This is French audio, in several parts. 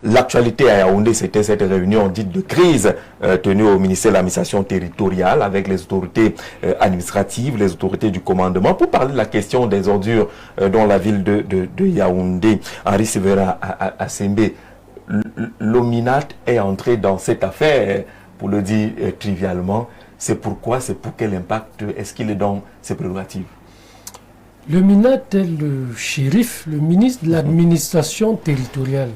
l'actualité à Yaoundé, c'était cette réunion dite de crise tenue au ministère de l'administration territoriale avec les autorités administratives, les autorités du commandement, pour parler de la question des ordures dans la ville de Yaoundé. Henri Sévérin Assembe, l'OMINAT est entré dans cette affaire, pour le dire trivialement. C'est pourquoi, c'est pour quel impact est-ce qu'il est dans ses prérogatives? Le MINAT est le shérif, le ministre de l'administration territoriale,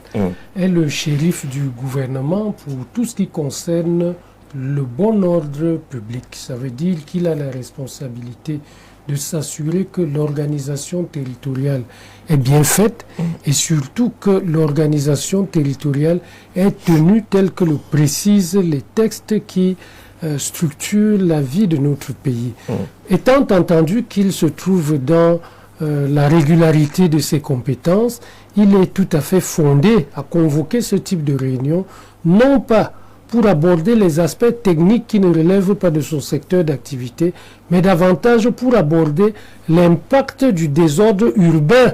est le shérif du gouvernement pour tout ce qui concerne le bon ordre public. Ça veut dire qu'il a la responsabilité de s'assurer que l'organisation territoriale est bien faite et surtout que l'organisation territoriale est tenue telle que le précisent les textes qui structurent la vie de notre pays. Étant entendu qu'il se trouve dans la régularité de ses compétences, il est tout à fait fondé à convoquer ce type de réunion, non pas pour aborder les aspects techniques qui ne relèvent pas de son secteur d'activité, mais davantage pour aborder l'impact du désordre urbain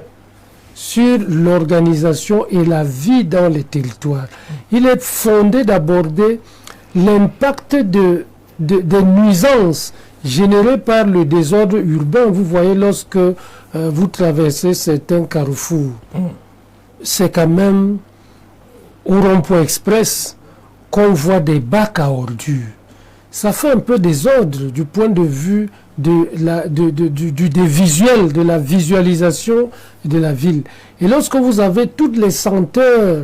sur l'organisation et la vie dans les territoires. Il est fondé d'aborder l'impact des nuisances générées par le désordre urbain. Vous voyez, lorsque vous traversez certains carrefours, c'est quand même au rond-point express qu'on voit des bacs à ordures. Ça fait un peu désordre du point de vue des visuels, de la visualisation de la ville. Et lorsque vous avez toutes les senteurs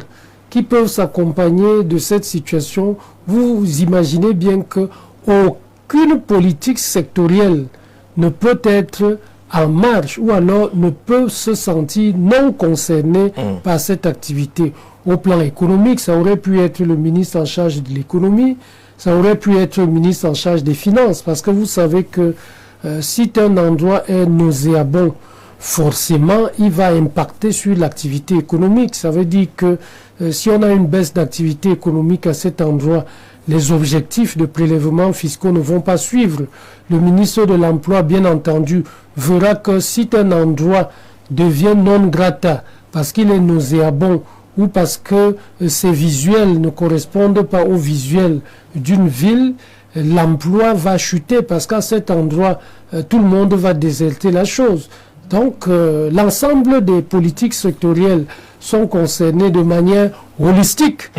qui peuvent s'accompagner de cette situation, vous imaginez bien qu'aucune politique sectorielle ne peut être en marche ou alors ne peut se sentir non concernée par cette activité. Au plan économique, ça aurait pu être le ministre en charge de l'économie, ça aurait pu être le ministre en charge des finances, parce que vous savez que si un endroit est nauséabond, forcément, il va impacter sur l'activité économique. Ça veut dire que si on a une baisse d'activité économique à cet endroit, les objectifs de prélèvement fiscaux ne vont pas suivre. Le ministre de l'Emploi, bien entendu, verra que si un endroit devient non grata parce qu'il est nauséabond ou parce que ses visuels ne correspondent pas aux visuels d'une ville, l'emploi va chuter parce qu'à cet endroit, tout le monde va déserter la chose. Donc, l'ensemble des politiques sectorielles sont concernées de manière holistique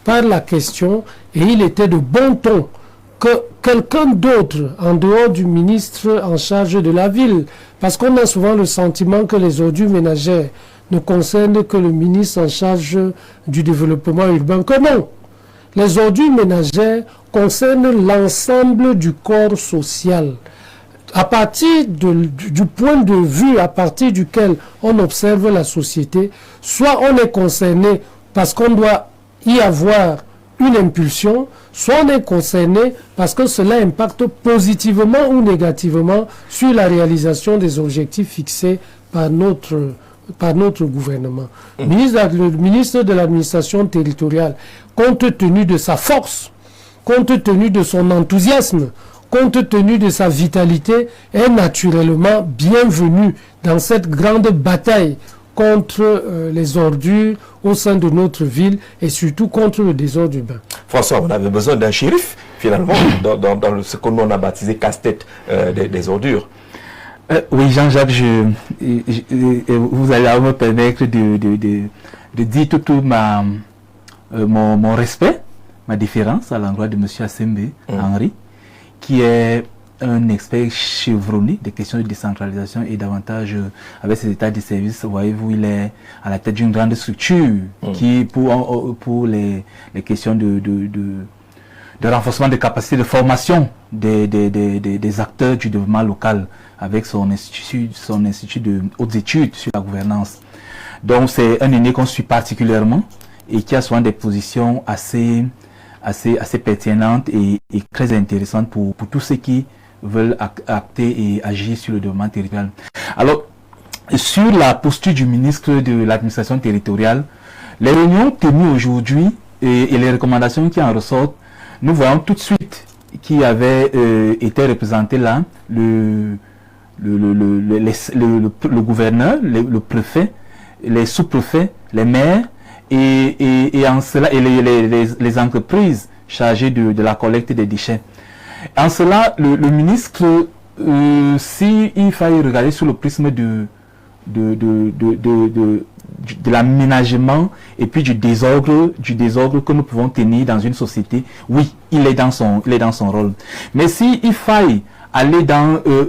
par la question, et il était de bon ton que quelqu'un d'autre, en dehors du ministre en charge de la ville, parce qu'on a souvent le sentiment que les ordures ménagères ne concernent que le ministre en charge du développement urbain, que non. Les ordures ménagères concernent l'ensemble du corps social. À partir du point de vue à partir duquel on observe la société, soit on est concerné parce qu'on doit y avoir une impulsion, soit on est concerné parce que cela impacte positivement ou négativement sur la réalisation des objectifs fixés par notre gouvernement. Le ministre de l'administration territoriale, compte tenu de sa force, compte tenu de son enthousiasme, compte tenu de sa vitalité, est naturellement bienvenu dans cette grande bataille contre les ordures au sein de notre ville et surtout contre le désordre urbain. François, on avait besoin d'un shérif, finalement, dans ce qu'on a baptisé casse-tête des ordures. Oui, Jean-Jacques, vous allez me permettre de dire tout mon respect, ma déférence à l'endroit de M. Assembe, Henri, qui est un expert chevronné des questions de décentralisation et davantage avec ses états de service. Voyez-vous, il est à la tête d'une grande structure qui, pour les questions de renforcement des capacités de formation des acteurs du développement local, avec son institut de hautes études sur la gouvernance. Donc c'est un aîné qu'on suit particulièrement et qui a souvent des positions assez pertinentes et très intéressantes pour tous ceux qui veulent acter et agir sur le développement territorial. Alors, sur la posture du ministre de l'administration territoriale, les réunions tenues aujourd'hui et les recommandations qui en ressortent, nous voyons tout de suite qui avait été représenté là, le gouverneur, le préfet, les sous-préfets, les maires et en cela, et les entreprises chargées de la collecte des déchets. En cela, le ministre, s'il fallait regarder sous le prisme de l'aménagement et puis du désordre que nous pouvons tenir dans une société, oui, il est dans son rôle. Mais s'il faille aller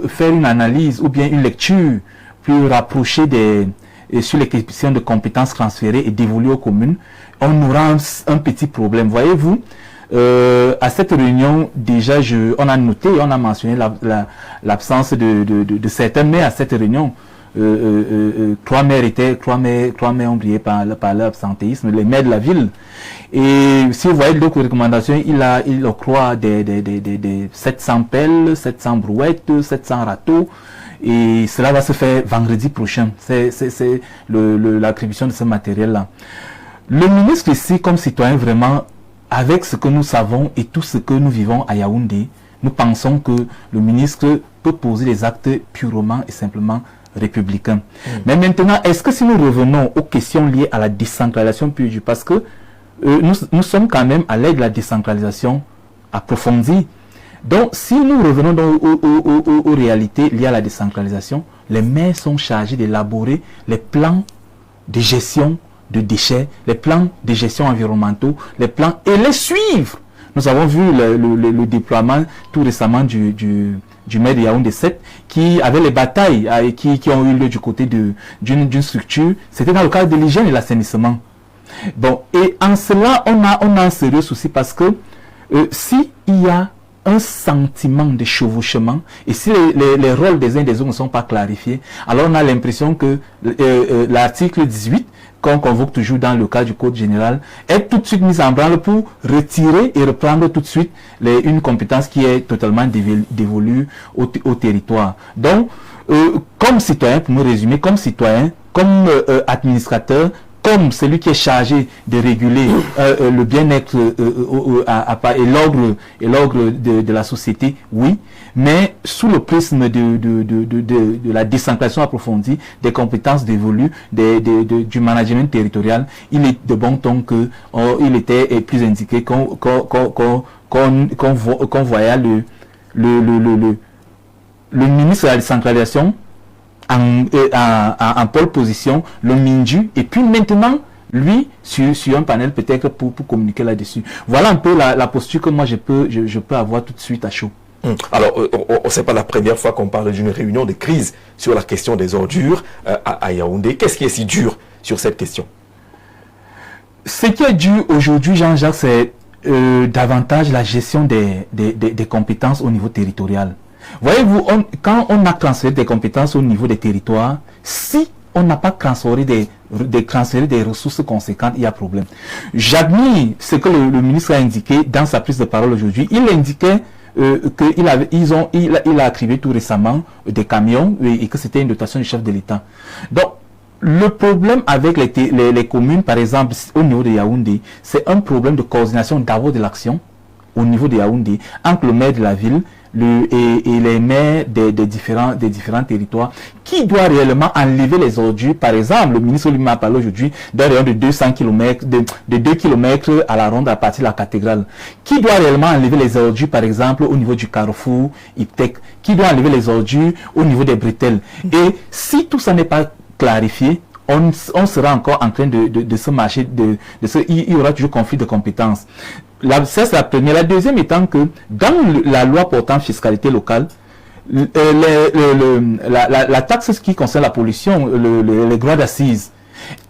faire une analyse ou bien une lecture plus rapprochée sur les questions de compétences transférées et dévolues aux communes, on aura un petit problème. Voyez-vous, à cette réunion, déjà, on a noté, on a mentionné l'absence de certains maires à cette réunion. 3 maires ont brillé par l'absentéisme, les maires de la ville. Et si vous voyez d'autres recommandations, il octroie des 700 pelles, 700 brouettes, 700 râteaux. Et cela va se faire vendredi prochain. C'est l'attribution de ce matériel-là. Le ministre ici, comme citoyen, vraiment, avec ce que nous savons et tout ce que nous vivons à Yaoundé, nous pensons que le ministre peut poser des actes purement et simplement républicains. Mais maintenant, est-ce que si nous revenons aux questions liées à la décentralisation pure, parce que nous sommes quand même à l'aide de la décentralisation approfondie. Donc, si nous revenons aux réalités liées à la décentralisation, les maires sont chargés d'élaborer les plans de gestion de déchets, les plans de gestion environnementaux, les plans et les suivre. Nous avons vu le déploiement tout récemment du maire de Yaoundé 7 qui avait les batailles qui ont eu lieu du côté d'une structure. C'était dans le cadre de l'hygiène et l'assainissement. Bon, et en cela, on a un sérieux souci parce que si il y a un sentiment de chevauchement et si les rôles des uns et des autres ne sont pas clarifiés, alors on a l'impression que l'article 18 qu'on convoque toujours dans le cas du Code général, est tout de suite mise en branle pour retirer et reprendre tout de suite une compétence qui est totalement dévolue au territoire. Donc, comme citoyen, pour me résumer, comme citoyen, comme administrateur, comme celui qui est chargé de réguler le bien-être et l'ordre de la société, oui, mais sous le prisme de la décentralisation approfondie, des compétences dévolues, du management territorial, il est de bon ton il était plus indiqué qu'on voyait le ministre de la décentralisation en pole position, le Minju, et puis maintenant, lui, sur un panel peut-être pour communiquer là-dessus. Voilà un peu la posture que moi je peux avoir tout de suite à chaud. Alors, c'est pas la première fois qu'on parle d'une réunion de crise sur la question des ordures à Yaoundé. Qu'est-ce qui est si dur sur cette question? Ce qui est dur aujourd'hui, Jean-Jacques, c'est davantage la gestion des compétences au niveau territorial. Voyez-vous, quand on a transféré des compétences au niveau des territoires, si on n'a pas transféré des ressources conséquentes, il y a problème. J'admire ce que le ministre a indiqué dans sa prise de parole aujourd'hui. Il indiquait qu'il a attribué tout récemment des camions et que c'était une dotation du chef de l'État. Donc, le problème avec les communes, par exemple, au niveau de Yaoundé, c'est un problème de coordination d'abord de l'action au niveau de Yaoundé entre le maire de la ville et les maires des différents territoires qui doit réellement enlever les ordures. Par exemple, le ministre lui m'a parlé aujourd'hui d'un rayon de 200 km, de 2 km à la ronde à partir de la cathédrale. Qui doit réellement enlever les ordures, par exemple, au niveau du carrefour, Iptec? Qui doit enlever les ordures au niveau des bretelles? Et si tout ça n'est pas clarifié, on sera encore en train de se marcher, il y aura toujours conflit de compétences. Ça, c'est la première. La deuxième étant que dans la loi portant fiscalité locale, la taxe qui concerne la pollution, les droits d'assises,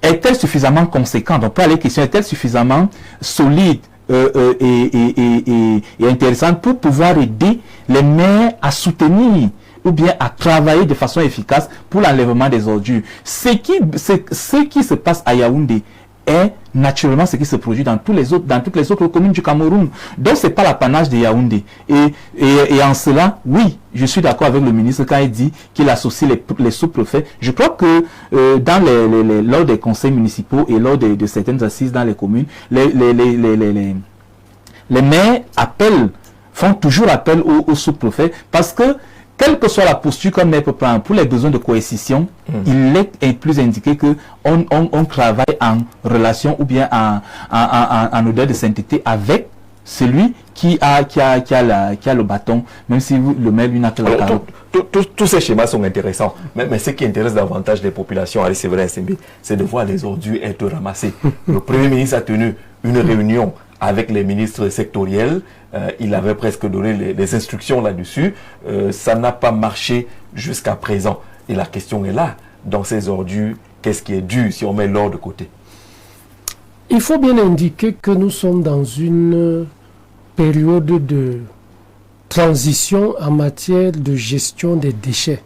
est-elle suffisamment conséquente? Donc, pour aller question, est-elle suffisamment solide et intéressante pour pouvoir aider les maires à soutenir ou bien à travailler de façon efficace pour l'enlèvement des ordures? Ce qui se passe à Yaoundé est naturellement ce qui se produit dans toutes les autres communes du Cameroun. Donc c'est pas l'apanage de Yaoundé. Et en cela, oui, je suis d'accord avec le ministre quand il dit qu'il associe les sous-préfets. Je crois que lors des conseils municipaux et lors de certaines assises dans les communes, les maires font toujours appel aux sous-préfets parce que quelle que soit la posture qu'on ait prendre pour les besoins de coercition, il est plus indiqué que on travaille en relation ou bien en odeur de sainteté avec celui qui a le bâton, même si le maire lui n'a que la carotte. Tous ces schémas sont intéressants, mais ce qui intéresse davantage les populations, c'est vrai, c'est de voir les ordures être ramassées. Le Premier ministre a tenu une réunion avec les ministres sectoriels, il avait presque donné les instructions là-dessus, ça n'a pas marché jusqu'à présent. Et la question est là, dans ces ordures, qu'est-ce qui est dû si on met l'or de côté? Il faut bien indiquer que nous sommes dans une période de transition en matière de gestion des déchets.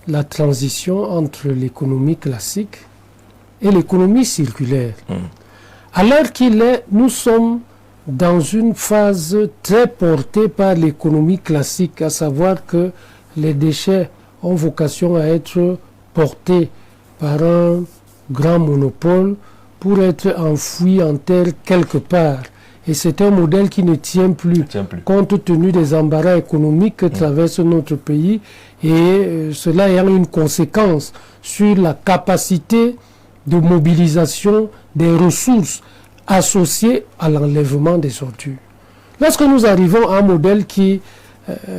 La transition entre l'économie classique et l'économie circulaire. À l'heure qu'il est, nous sommes dans une phase très portée par l'économie classique, à savoir que les déchets ont vocation à être portés par un grand monopole pour être enfouis en terre quelque part. Et c'est un modèle qui ne tient plus, compte tenu des embarras économiques que traverse notre pays, et cela ayant une conséquence sur la capacité de mobilisation des ressources associées à l'enlèvement des ordures. Lorsque nous arrivons à un modèle qui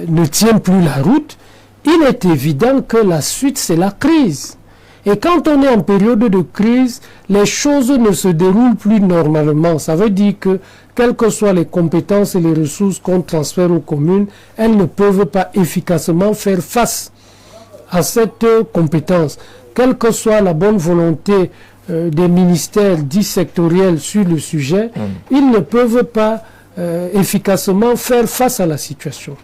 ne tient plus la route, il est évident que la suite, c'est la crise. Et quand on est en période de crise, les choses ne se déroulent plus normalement. Ça veut dire que, quelles que soient les compétences et les ressources qu'on transfère aux communes, elles ne peuvent pas efficacement faire face à cette compétence. Quelle que soit la bonne volonté des ministères dits sectoriels sur le sujet, ils ne peuvent pas efficacement faire face à la situation.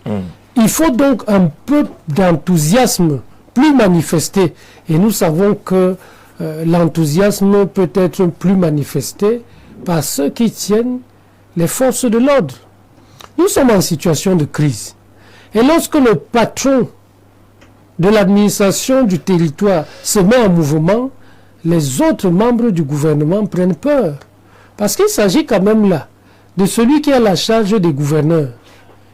Il faut donc un peu d'enthousiasme plus manifesté. Et nous savons que l'enthousiasme peut être plus manifesté par ceux qui tiennent les forces de l'ordre. Nous sommes en situation de crise. Et lorsque le patron de l'administration du territoire se met en mouvement, les autres membres du gouvernement prennent peur. Parce qu'il s'agit quand même là de celui qui a la charge des gouverneurs.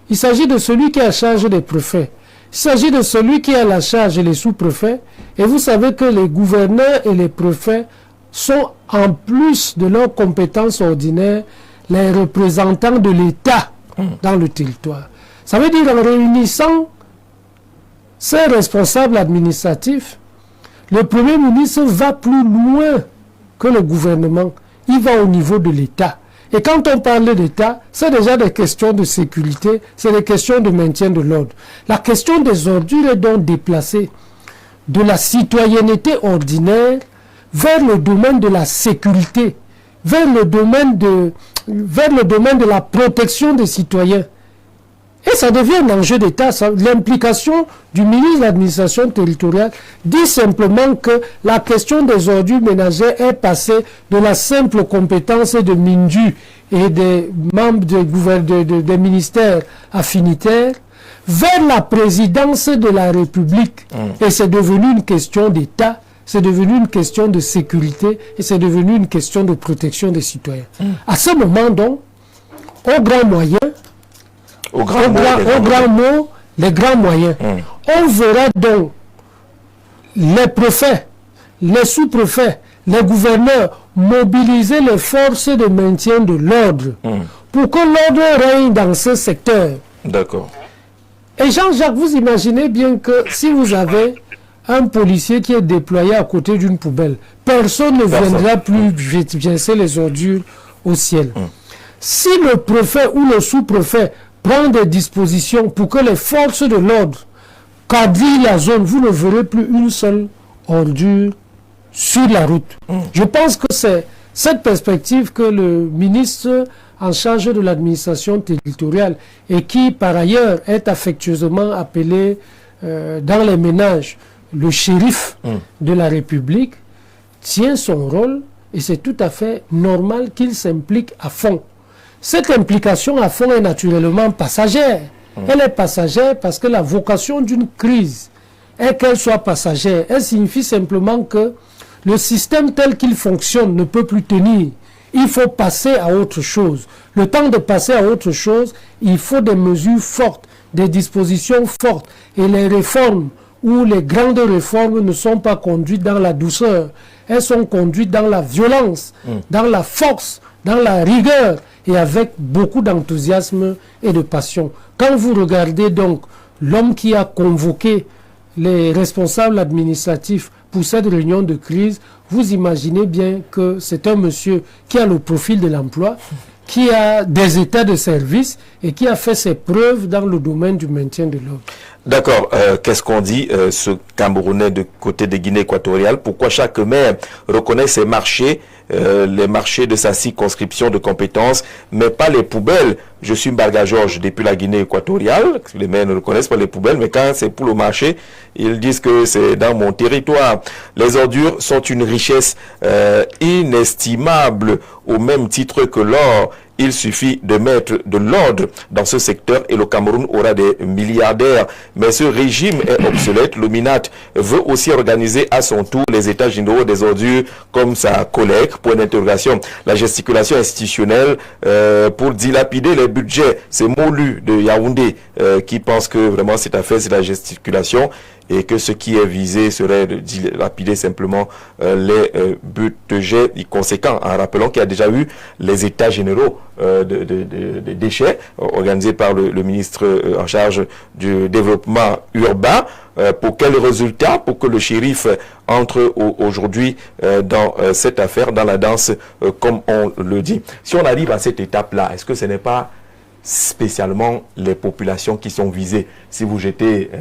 Il s'agit de celui qui a la charge des préfets. Il s'agit de celui qui a la charge des sous-préfets. Et vous savez que les gouverneurs et les préfets sont, en plus de leurs compétences ordinaires, les représentants de l'État dans le territoire. Ça veut dire, en réunissant ces responsables administratifs, le Premier ministre va plus loin que le gouvernement. Il va au niveau de l'État. Et quand on parle d'État, c'est déjà des questions de sécurité, c'est des questions de maintien de l'ordre. La question des ordures est donc déplacée de la citoyenneté ordinaire vers le domaine de la sécurité, vers le domaine de la protection des citoyens. Et ça devient un enjeu d'État. L'implication du ministre de l'administration territoriale dit simplement que la question des ordures ménagères est passée de la simple compétence de Mindu et des membres des ministères affinitaires vers la présidence de la République. Et c'est devenu une question d'État, c'est devenu une question de sécurité et c'est devenu une question de protection des citoyens. À ce moment donc, aux grands moyens, les grands moyens. On verra donc les préfets, les sous-préfets, les gouverneurs mobiliser les forces de maintien de l'ordre pour que l'ordre règne dans ce secteur. D'accord. Et Jean-Jacques, vous imaginez bien que si vous avez un policier qui est déployé à côté d'une poubelle, personne ne viendra plus jeter les ordures au ciel. Si le préfet ou le sous-préfet prend des dispositions pour que les forces de l'ordre quadrillent la zone, vous ne verrez plus une seule ordure sur la route. Je pense que c'est cette perspective que le ministre en charge de l'administration territoriale et qui par ailleurs est affectueusement appelé dans les ménages le shérif de la République tient son rôle et c'est tout à fait normal qu'il s'implique à fond. Cette implication à fond est naturellement passagère. Elle est passagère parce que la vocation d'une crise est qu'elle soit passagère. Elle signifie simplement que le système tel qu'il fonctionne ne peut plus tenir. Il faut passer à autre chose. Le temps de passer à autre chose, il faut des mesures fortes, des dispositions fortes. Et les réformes ou les grandes réformes ne sont pas conduites dans la douceur. Elles sont conduites dans la violence, dans la force, dans la rigueur et avec beaucoup d'enthousiasme et de passion. Quand vous regardez donc l'homme qui a convoqué les responsables administratifs pour cette réunion de crise, vous imaginez bien que c'est un monsieur qui a le profil de l'emploi, qui a des états de service et qui a fait ses preuves dans le domaine du maintien de l'ordre. D'accord. Qu'est-ce qu'on dit, ce Camerounais de côté de Guinée équatoriale? Pourquoi chaque maire reconnaît ses marchés, les marchés de sa circonscription de compétences, mais pas les poubelles? Je suis Mbarga Georges depuis la Guinée équatoriale. Les maires ne reconnaissent pas les poubelles, mais quand c'est pour le marché, ils disent que c'est dans mon territoire. Les ordures sont une richesse inestimable, au même titre que l'or. Il suffit de mettre de l'ordre dans ce secteur et le Cameroun aura des milliardaires. Mais ce régime est obsolète. Le MINAT veut aussi organiser à son tour les états généraux des ordures comme sa collègue. Point d'interrogation. La gesticulation institutionnelle pour dilapider les budgets. C'est Molu de Yaoundé qui pense que vraiment cette affaire c'est la gesticulation et que ce qui est visé serait de dilapider simplement les budgets conséquents. En rappelant qu'il y a déjà eu les états généraux des déchets organisés par le ministre en charge du développement urbain. Pour quel résultat? Pour que le shérif entre aujourd'hui dans cette affaire, dans la danse, comme on le dit. Si on arrive à cette étape-là, est-ce que ce n'est pas spécialement les populations qui sont visées? Si vous jetez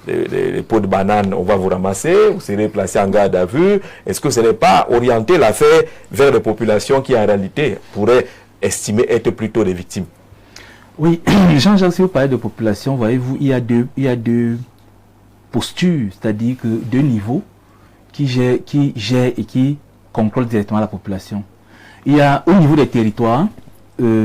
les pots de banane, on va vous ramasser, vous serez placé en garde à vue. Est-ce que ce n'est pas orienter l'affaire vers les populations qui en réalité pourraient estimer être plutôt des victimes? Oui, Jean-Jacques, si vous parlez de population, voyez-vous, il y a deux postures, c'est-à-dire que deux niveaux qui gèrent et qui contrôlent directement la population. Il y a au niveau des territoires,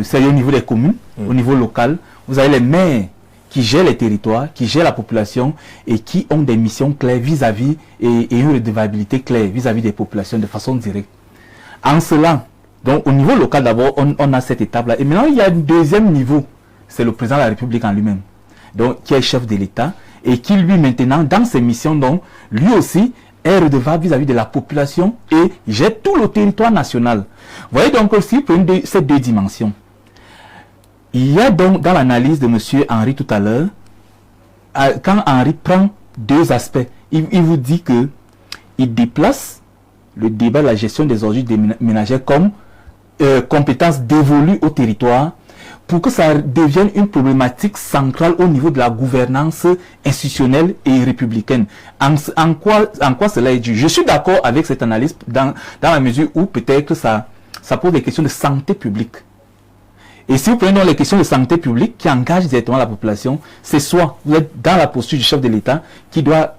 c'est au niveau des communes, au niveau local, vous avez les maires qui gèrent les territoires, qui gèrent la population et qui ont des missions claires vis-à-vis et une redevabilité claire vis-à-vis des populations de façon directe. En cela, donc au niveau local d'abord, on a cette étape-là. Et maintenant, il y a un deuxième niveau, c'est le président de la République en lui-même, donc qui est chef de l'État et qui lui maintenant, dans ses missions, donc, lui aussi, est redevable vis-à-vis de la population et gère tout le territoire national. Vous voyez donc aussi ces deux dimensions. Il y a donc dans l'analyse de M. Henry tout à l'heure, quand Henry prend deux aspects, il vous dit que il déplace le débat de la gestion des ordures ménagères comme compétence dévolue au territoire pour que ça devienne une problématique centrale au niveau de la gouvernance institutionnelle et républicaine. En quoi cela est dû? Je suis d'accord avec cette analyse dans la mesure où peut-être ça pose des questions de santé publique. Et si vous prenez donc les questions de santé publique qui engagent directement la population, c'est soit vous êtes dans la posture du chef de l'État qui doit,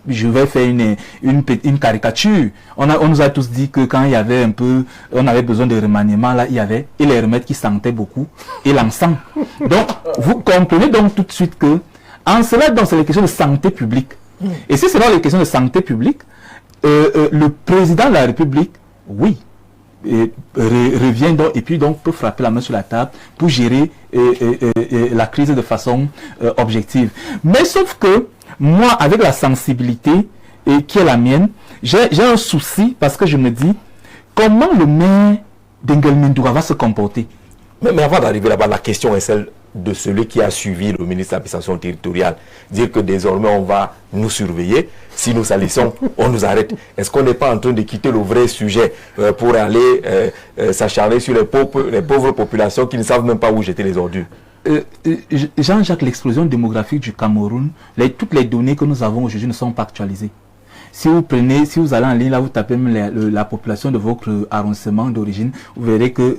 je vais faire une caricature. On nous a tous dit que quand il y avait on avait besoin de remaniement, là, il y avait, et les remèdes qui sentaient beaucoup, et l'encens. Donc, vous comprenez donc tout de suite que, en cela, donc, c'est les questions de santé publique. Et si c'est dans les questions de santé publique, le président de la République, oui, revient donc, et puis donc peut frapper la main sur la table pour gérer la crise de façon objective. Mais sauf que, moi, avec la sensibilité qui est la mienne, j'ai un souci parce que je me dis comment le maire d'Engelmendoura va se comporter. Mais avant d'arriver là-bas, la question est celle de celui qui a suivi le ministre de l'administration territoriale. Dire que désormais on va nous surveiller, si nous salissons, on nous arrête. Est-ce qu'on n'est pas en train de quitter le vrai sujet pour aller s'acharner sur les pauvres populations qui ne savent même pas où jeter les ordures? Jean-Jacques, l'explosion démographique du Cameroun, toutes les données que nous avons aujourd'hui ne sont pas actualisées. Si vous allez en ligne, là, vous tapez même la population de votre arrondissement d'origine, vous verrez qu'il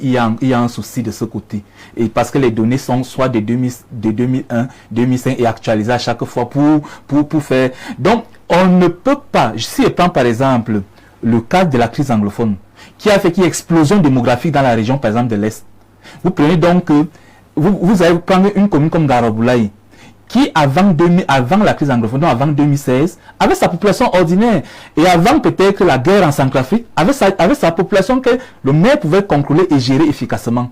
y a un souci de ce côté. Et parce que les données sont soit de 2001, 2005 et actualisées à chaque fois pour faire. Donc, on ne peut pas, si je prends par exemple le cas de la crise anglophone, qui a fait qu'il y ait explosion démographique dans la région, par exemple, de l'Est. Vous prenez donc, vous allez prendre une commune comme Garoboulaye, qui avant la crise anglophone, donc avant 2016, avait sa population ordinaire. Et avant peut-être la guerre en Centrafrique, avait sa population que le maire pouvait contrôler et gérer efficacement.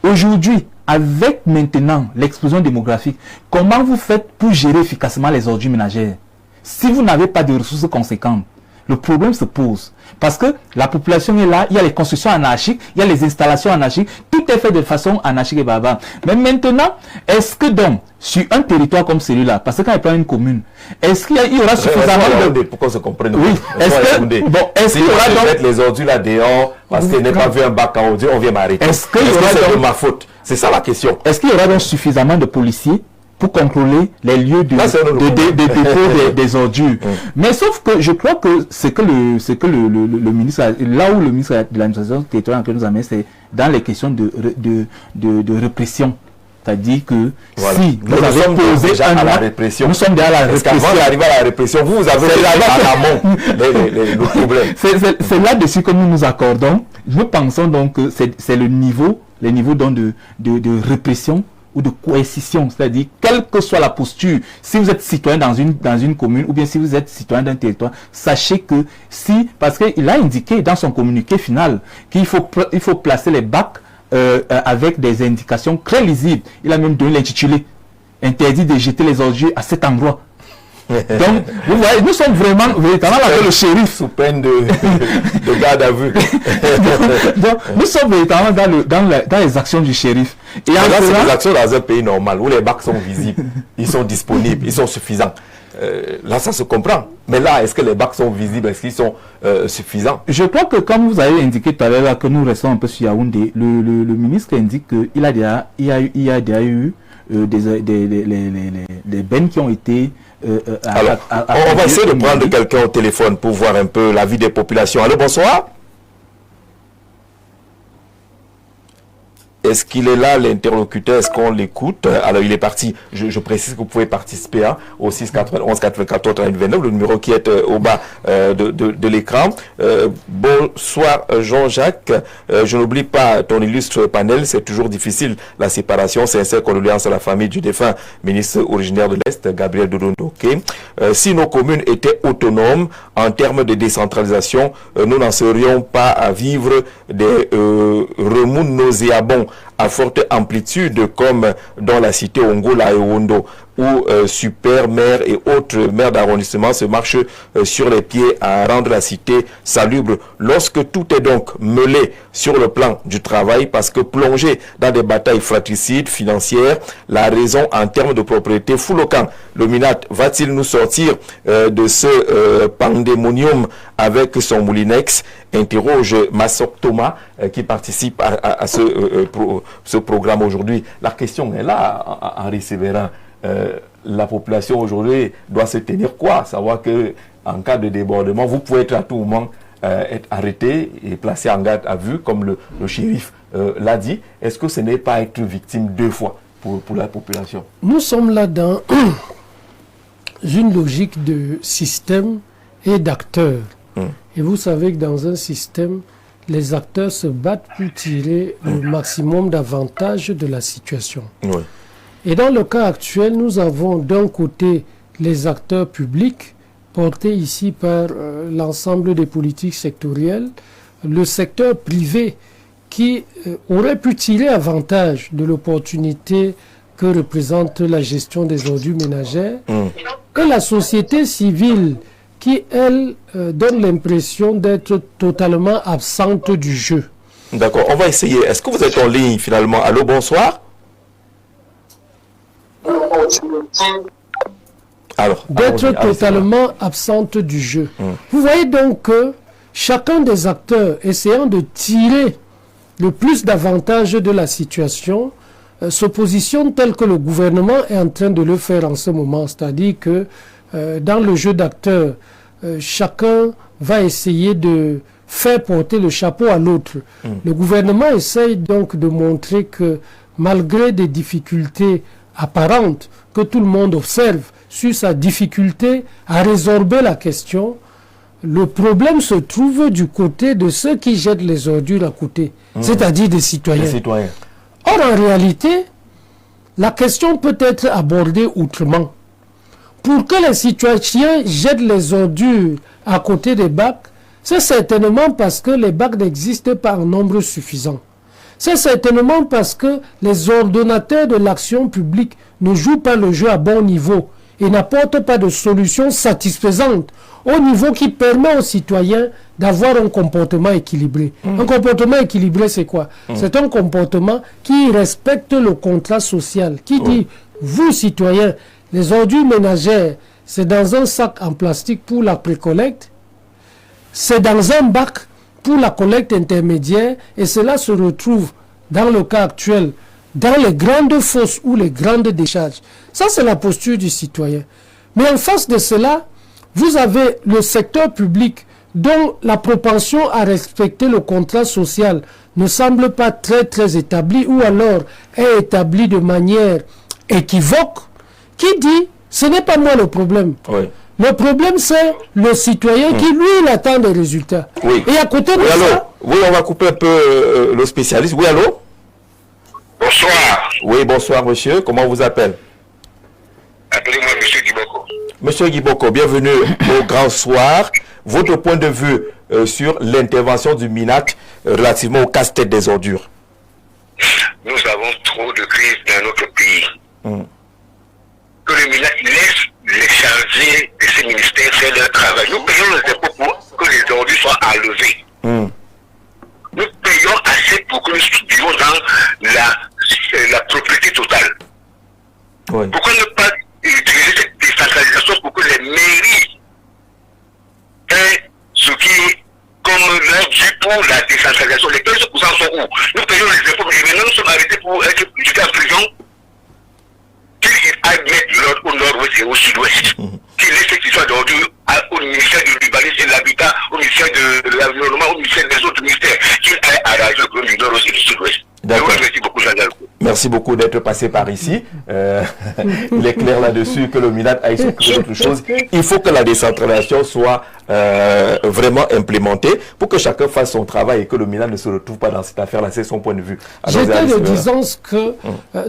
Aujourd'hui, avec maintenant l'explosion démographique, comment vous faites pour gérer efficacement les ordures ménagères? Si vous n'avez pas de ressources conséquentes, le problème se pose. Parce que la population est là, il y a les constructions anarchiques, il y a les installations anarchiques, tout est fait de façon anarchique et barbare. Mais maintenant, est-ce que donc, sur un territoire comme celui-là, parce que quand il prend une commune, est-ce qu'il y aura suffisamment de... Pour qu'on se comprenne. Oui, est-ce qu'il y aura donc... mettre les ordures là dehors, parce qu'il n'est pas vu un bac à ordures, on vient m'arrêter. Est-ce qu'il y aura donc... ma faute? C'est ça la question. Est-ce qu'il y aura donc suffisamment de policiers pour contrôler les lieux de dépôt des ordures. Mais sauf que je crois que ce que le ministre, là où le ministre de l'administration territoriale que nous amène, c'est dans les questions de répression. C'est-à-dire que si vous avez posé déjà à la répression, nous sommes déjà à la répression. Avant d'arriver à la répression, vous avez déjà en amont le problème. C'est là-dessus que nous nous accordons. Nous pensons donc que c'est les niveaux donc de répression ou de coercition, c'est-à-dire quelle que soit la posture, si vous êtes citoyen dans une commune ou bien si vous êtes citoyen d'un territoire, sachez que parce qu'il a indiqué dans son communiqué final qu'il faut placer les bacs avec des indications très lisibles. Il a même donné l'intitulé interdit de jeter les ordures à cet endroit. Donc, vous voyez, nous sommes véritablement avec le shérif. Sous peine de garde à vue. Donc, nous sommes véritablement dans les actions du shérif. Et là, c'est des actions dans un pays normal où les bacs sont visibles, ils sont disponibles, ils sont suffisants. Là, ça se comprend. Mais là, est-ce que les bacs sont visibles? Est-ce qu'ils sont suffisants? Je crois que, comme vous avez indiqué tout à l'heure, que nous restons un peu sur Yaoundé, le ministre indique qu'il y a déjà eu des bennes qui ont été... Alors, on va essayer de prendre quelqu'un au téléphone pour voir un peu la vie des populations. Allô, bonsoir. Est-ce qu'il est là, l'interlocuteur? Est-ce qu'on l'écoute? Alors, il est parti. Je précise que vous pouvez participer au 691 94 29, le numéro qui est au bas de l'écran. Bonsoir, Jean-Jacques. Je n'oublie pas ton illustre panel. C'est toujours difficile, la séparation. Sincère condoléances à la famille du défunt ministre originaire de l'Est, Gabriel Dodondoké. Si nos communes étaient autonomes en termes de décentralisation, nous n'en serions pas à vivre des remous nauséabonds à forte amplitude comme dans la cité Ongola et Ondo, où super maires et autres maires d'arrondissement se marchent sur les pieds à rendre la cité salubre. Lorsque tout est donc mêlé sur le plan du travail, parce que plongé dans des batailles fratricides financières, la raison en termes de propriété fout le camp. Le MINAT va-t-il nous sortir de ce pandémonium avec son moulinex? Interroge Massok Thomas qui participe à ce programme aujourd'hui. La question est là, Henri Sévérin. La population aujourd'hui doit se tenir quoi? Savoir que en cas de débordement, vous pouvez être à tout moment être arrêté et placé en garde à vue, comme le shérif l'a dit. Est-ce que ce n'est pas être victime deux fois pour la population? Nous sommes là dans une logique de système et d'acteurs. Et vous savez que dans un système, les acteurs se battent pour tirer le maximum d'avantages de la situation. Oui. Et dans le cas actuel, nous avons d'un côté les acteurs publics, portés ici par l'ensemble des politiques sectorielles, le secteur privé qui aurait pu tirer avantage de l'opportunité que représente la gestion des ordures ménagères, et la société civile qui, elle, donne l'impression d'être totalement absente du jeu. D'accord, on va essayer. Est-ce que vous êtes en ligne finalement? Allô, bonsoir. D'être totalement absente du jeu. Vous voyez donc que chacun des acteurs essayant de tirer le plus d'avantages de la situation se positionne tel que le gouvernement est en train de le faire en ce moment. C'est-à-dire que dans le jeu d'acteurs, chacun va essayer de faire porter le chapeau à l'autre. Le gouvernement essaye donc de montrer que malgré des difficultés apparente que tout le monde observe sur sa difficulté à résorber la question, le problème se trouve du côté de ceux qui jettent les ordures à côté, c'est-à-dire des citoyens. Or, en réalité, la question peut être abordée autrement. Pour que les citoyens jettent les ordures à côté des bacs, c'est certainement parce que les bacs n'existent pas en nombre suffisant. C'est certainement parce que les ordonnateurs de l'action publique ne jouent pas le jeu à bon niveau et n'apportent pas de solutions satisfaisantes au niveau qui permet aux citoyens d'avoir un comportement équilibré. Un comportement équilibré, c'est quoi? C'est un comportement qui respecte le contrat social, qui dit, vous citoyens, les ordures ménagères, c'est dans un sac en plastique pour la précollecte, c'est dans un bac pour la collecte intermédiaire, et cela se retrouve, dans le cas actuel, dans les grandes fosses ou les grandes décharges. Ça, c'est la posture du citoyen. Mais en face de cela, vous avez le secteur public dont la propension à respecter le contrat social ne semble pas très établie, ou alors est établie de manière équivoque, qui dit, ce n'est pas moi le problème. Oui. Le problème, c'est le citoyen qui, lui, il attend des résultats. Oui. Et à côté de allô? ça... Oui, on va couper un peu le spécialiste. Oui, allô? Bonsoir. Oui, bonsoir, monsieur. Comment on vous appelle? Appelez-moi monsieur Guiboko. Monsieur Guiboko, bienvenue au Grand Soir. Votre point de vue sur l'intervention du MINAT relativement au casse-tête des ordures. Nous avons trop de crises dans notre pays. Que le MINAT laisse les chargés de ces ministères faire leur travail. Nous payons les impôts pour que les ordures soient enlevées. Nous payons assez pour que nous vivons dans la propriété totale. Oui. Pourquoi ne pas utiliser cette décentralisation pour que les mairies aient ce qui est comme leur dû pour la décentralisation? Les 15% sont où? Nous payons les impôts, mais maintenant nous sommes arrêtés pour être jetés en prison. Qu'ils aillent mettre l'ordre au nord-ouest et au sud-ouest. Qu'ils laissent cette histoire d'ordure au ministère de l'Urbanisme et de l'Habitat, au ministère de l'Environnement, au ministère des autres ministères. Qu'ils aillent arranger le problème du nord-ouest et du sud-ouest. D'accord. Merci beaucoup, Jean-Jacques. Merci beaucoup d'être passé par ici. Il est clair là-dessus que le MINAT aille s'occuper d'autre chose. Il faut que la décentralisation soit vraiment implémentée pour que chacun fasse son travail et que le MINAT ne se retrouve pas dans cette affaire-là. C'est son point de vue. J'étais de disant que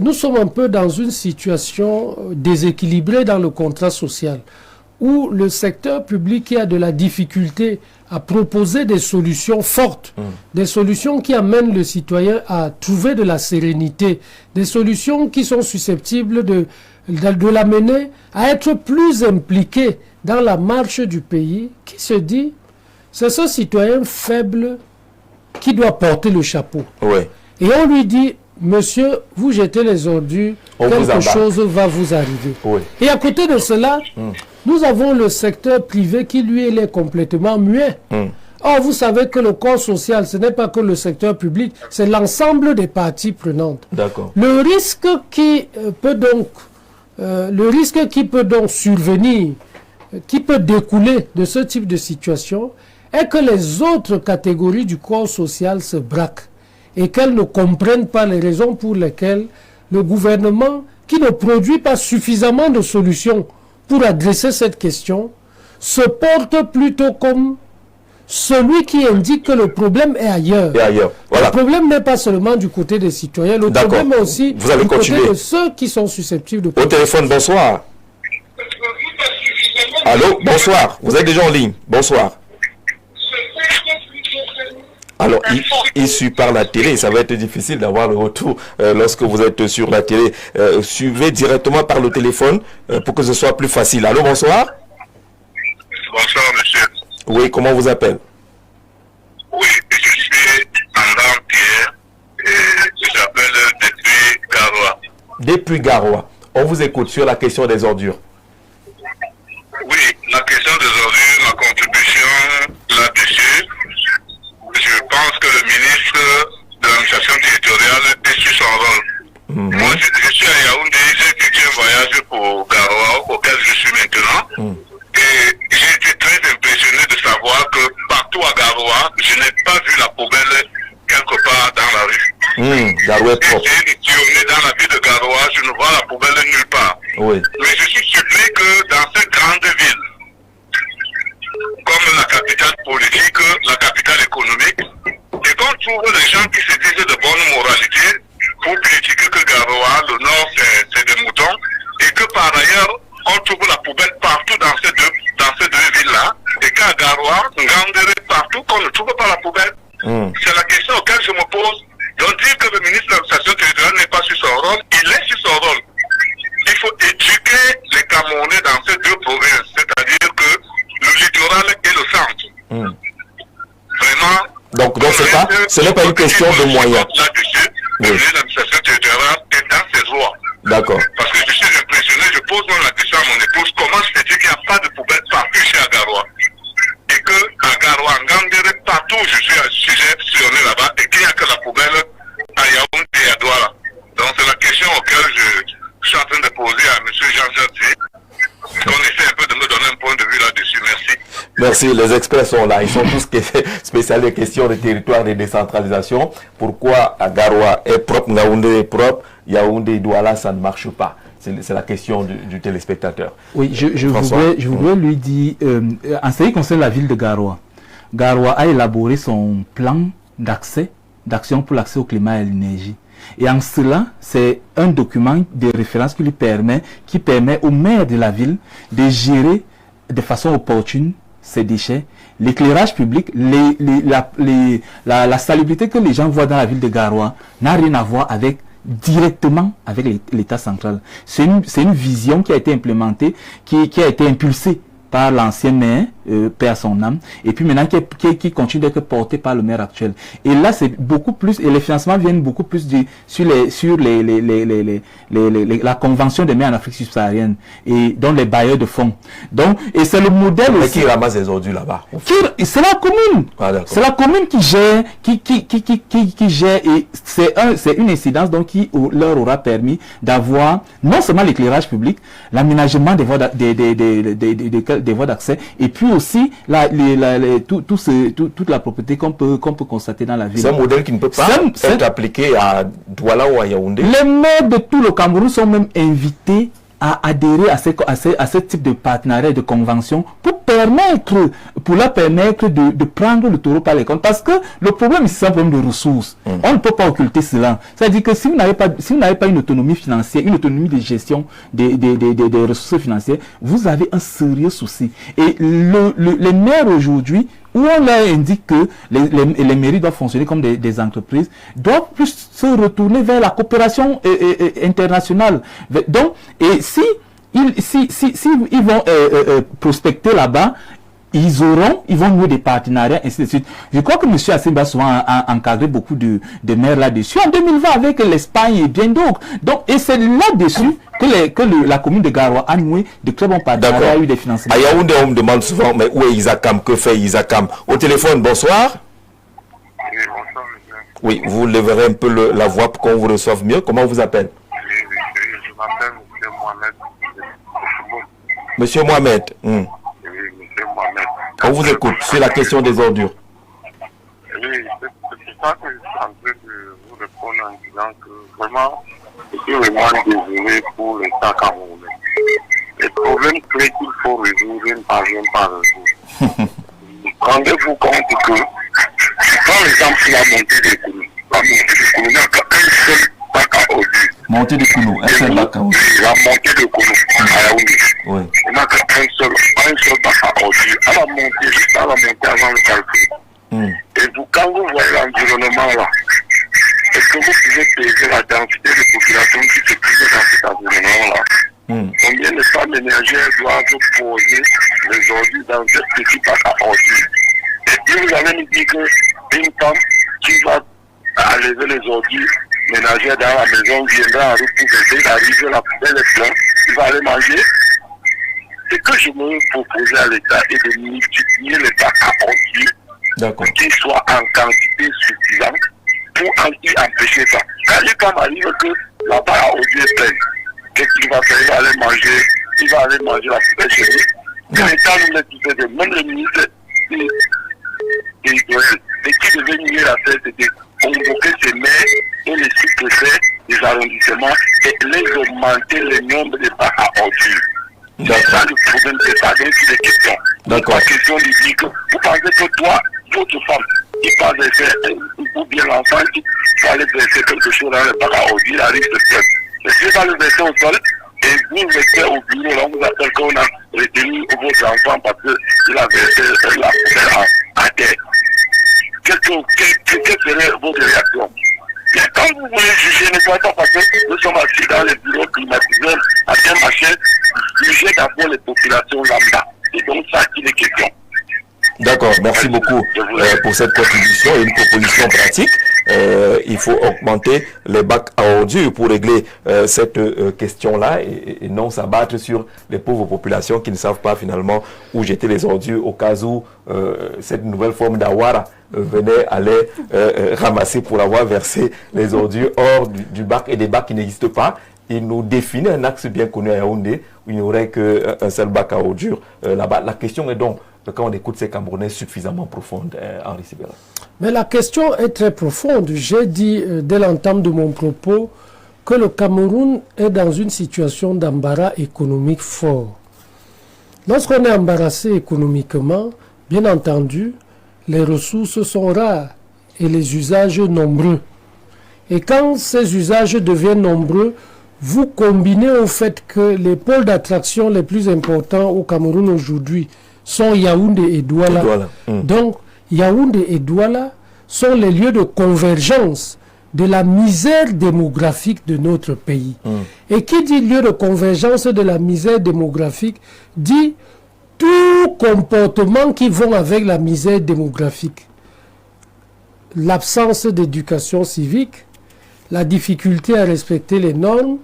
nous sommes un peu dans une situation déséquilibrée dans le contrat social, où le secteur public qui a de la difficulté à proposer des solutions fortes, des solutions qui amènent le citoyen à trouver de la sérénité, des solutions qui sont susceptibles de l'amener à être plus impliqué dans la marche du pays, qui se dit, c'est ce citoyen faible qui doit porter le chapeau. Oui. Et on lui dit, monsieur, vous jetez les ordures, quelque chose va vous arriver. Oui. Et à côté de cela, nous avons le secteur privé qui, lui, il est complètement muet. Or, vous savez que le corps social, ce n'est pas que le secteur public, c'est l'ensemble des parties prenantes. D'accord. Le risque qui peut donc survenir, qui peut découler de ce type de situation, est que les autres catégories du corps social se braquent et qu'elles ne comprennent pas les raisons pour lesquelles le gouvernement, qui ne produit pas suffisamment de solutions pour adresser cette question, se porte plutôt comme celui qui indique que le problème est ailleurs. Et ailleurs. Voilà. Le problème n'est pas seulement du côté des citoyens, le problème est aussi du côté de ceux qui sont susceptibles de... Au téléphone, bonsoir. Allô, bonsoir. Vous êtes déjà en ligne. Bonsoir. Alors, issu par la télé, ça va être difficile d'avoir le retour lorsque vous êtes sur la télé. Suivez directement par le téléphone pour que ce soit plus facile. Allô, bonsoir. Bonsoir, monsieur. Oui, comment vous appelez? Oui, je suis André Pierre et j'appelle depuis Garoua. Depuis Garoua. On vous écoute sur la question des ordures. Oui, la question des ordures, ma contribution là-dessus, je pense que le ministre de l'administration territoriale est sur son rôle. Moi, je suis à Yaoundé, j'ai effectué un voyage pour Garoua, auquel je suis maintenant. Et j'ai été très impressionné de savoir que partout à Garoua, je n'ai pas vu la poubelle quelque part dans la rue. Garoua est propre. J'ai été dans la ville de Garoua, je ne vois la poubelle nulle part. Oui. Mais je suis surpris que dans cette grande ville, comme la capitale politique, la capitale économique, et qu'on trouve des gens qui se disent de bonne moralité pour critiquer que Garoua, le nord, c'est des moutons, et que par ailleurs, on trouve la poubelle partout dans ces deux villes-là, et qu'à Garoua, Ngandere, partout, qu'on ne trouve pas la poubelle. C'est la question auquel je me pose. Donc, dire que le ministre de l'administration territoriale n'est pas sur son rôle, il est sur son rôle. Il faut éduquer les Camerounais dans ces deux provinces, c'est-à-dire que le littoral et le centre. Vraiment. Donc ce n'est pas une question de moyens. Là-dessus, le ministre de l'administration territoriale est dans ses droits. D'accord. Parce que je suis impressionné, je pose même la question à mon épouse, comment se fait-il qu'il n'y a pas de poubelle partout chez Agaroua? Et que Agaroua, Ngandere, partout où je suis sillonné là-bas, et qu'il n'y a que la poubelle à Yaoundé et à Douala. Donc c'est la question auquel je suis en train de poser à M. Jean Jadzi. On essaie un peu de me donner un point de vue là-dessus. Merci. Merci, les experts sont là. Ils sont tous spécialistes des questions de territoire de décentralisation. Pourquoi Agaroua est propre, Ngaoundé est propre, Yaoundé et Douala, ça ne marche pas? C'est la question du téléspectateur. Oui, je voudrais lui dire, en ce qui concerne la ville de Garoua, Garoua a élaboré son plan d'action pour l'accès au climat et à l'énergie. Et en cela, c'est un document de référence qui permet au maire de la ville de gérer de façon opportune ces déchets, l'éclairage public, la salubrité que les gens voient dans la ville de Garoua n'a rien à voir directement avec l'État central. C'est une vision qui a été implémentée, qui a été impulsée par l'ancien maire, paix à son âme, et puis maintenant qui continue d'être porté par le maire actuel. Et là, c'est beaucoup plus, et les financements viennent beaucoup plus sur la convention des maires en Afrique subsaharienne, et dans les bailleurs de fonds. Donc, et c'est le modèle mais aussi. Qui ramasse les ordures là-bas? C'est la commune. Ah, c'est la commune qui gère, qui gère, et c'est une incidence donc qui leur aura permis d'avoir non seulement l'éclairage public, l'aménagement des voies des voies d'accès, et puis aussi toute la propriété qu'on peut constater dans la ville. C'est un modèle qui ne peut pas être appliqué à Douala ou à Yaoundé. Les maires de tout le Cameroun sont même invités à adhérer à ce type de partenariat et de convention pour leur permettre de prendre le taureau par les cornes. Parce que le problème ici, c'est un problème de ressources. On ne peut pas occulter cela. C'est-à-dire que si vous n'avez pas une autonomie financière, une autonomie de gestion des ressources financières, vous avez un sérieux souci. Et les maires aujourd'hui, où on leur indique que les mairies doivent fonctionner comme des entreprises, doivent plus se retourner vers la coopération internationale. Donc, et si ils vont prospecter là-bas, ils vont nouer des partenariats, ainsi de suite. Je crois que M. Assimba a encadré beaucoup de maires là-dessus. En 2020, avec l'Espagne et bien d'autres. Donc, et c'est là-dessus que la commune de Garoua a noué de très bons partenariats, a eu des financements. À Yaoundé, on me demande souvent, mais où est Isakam? Que fait Isakam? Au téléphone, bonsoir. Oui, bonsoir, monsieur. Oui, vous leverez un peu la voix pour qu'on vous reçoive mieux. Comment on vous appelle? Oui, je m'appelle M. Mohamed. Monsieur Mohamed. Oui, M. Mohamed. On vous écoute sur la question des ordures. Oui, c'est pour ça que je suis en train de vous répondre en disant que vraiment, je suis vraiment désolé pour l'État camerounais. Les problèmes clés qu'il faut résoudre ne parviennent pas à résoudre. Rendez-vous compte que, par exemple, la montée des Koulou, il n'y a qu'un seul bac à ordures. Montée de Koulou, un seul bac à ordures. La montée de Koulou, à Yaoundé. Oui. Il n'y a qu'un seul bac à ordures. À la montée, juste à la montée avant le calcul. Et vous, quand vous voyez l'environnement là, est-ce que vous pouvez peser la densité de population qui se trouve dans cet environnement-là? Combien de femmes énergères doivent poser les ordures dans cette petite bac à ordures? Et puis vous allez nous dire qu'une femme qui va enlever les ordures ménagères dans la maison viendra en route pour essayer d'arriver, la poubelle est pleine, il va aller manger. Ce que je me propose à l'État est de multiplier les bacs à ordures, qu'ils soient en quantité suffisante pour empêcher ça. Quand les femmes arrivent que la bac à ordures est pleine, qu'est-ce qu'il va faire? Il va aller manger la poubelle chez lui. L'État nous l'a dit, même le ministre territorial, et qui devait nier la tête, c'était convoquer ces maires et les sous-préfets des arrondissements et les augmenter le nombre de bacs à ordures. C'est ça le problème, c'est pas donc des questions. D'accord. La question de dire que vous pensez que toi, votre femme, qui va verser, ou bien l'enfant qui va aller verser quelque chose dans le bac à ordures, il arrive de faire. Mais si va le verser au sol, et vous mettez au bureau, là, on vous appelle qu'on a retenu votre enfant parce qu'il a versé la poubelle à terre. Quelle serait votre réaction? Et quand vous voulez juger, ne soyez pas parce que nous sommes assis dans les bureaux climatisés, à un machin, jugez d'abord les populations lambda. C'est donc ça qu'il est question. D'accord, merci beaucoup pour cette contribution et une proposition pratique. Il faut augmenter les bacs à ordures pour régler cette question-là et non s'abattre sur les pauvres populations qui ne savent pas finalement où jeter les ordures au cas où cette nouvelle forme d'awara allait ramasser pour avoir versé les ordures hors du bac et des bacs qui n'existent pas. Il nous définit un axe bien connu à Yaoundé où il n'y aurait qu'un seul bac à ordures là-bas. La question est donc, quand on écoute ces Camerounais, suffisamment profonde, Henri Sibera. Mais la question est très profonde. J'ai dit dès l'entame de mon propos que le Cameroun est dans une situation d'embarras économique fort. Lorsqu'on est embarrassé économiquement, bien entendu, les ressources sont rares et les usages nombreux. Et quand ces usages deviennent nombreux, vous combinez au fait que les pôles d'attraction les plus importants au Cameroun aujourd'hui sont Yaoundé et Douala. Donc, Yaoundé et Douala sont les lieux de convergence de la misère démographique de notre pays. Et qui dit lieu de convergence de la misère démographique dit tout comportement qui va avec la misère démographique. L'absence d'éducation civique, la difficulté à respecter les normes,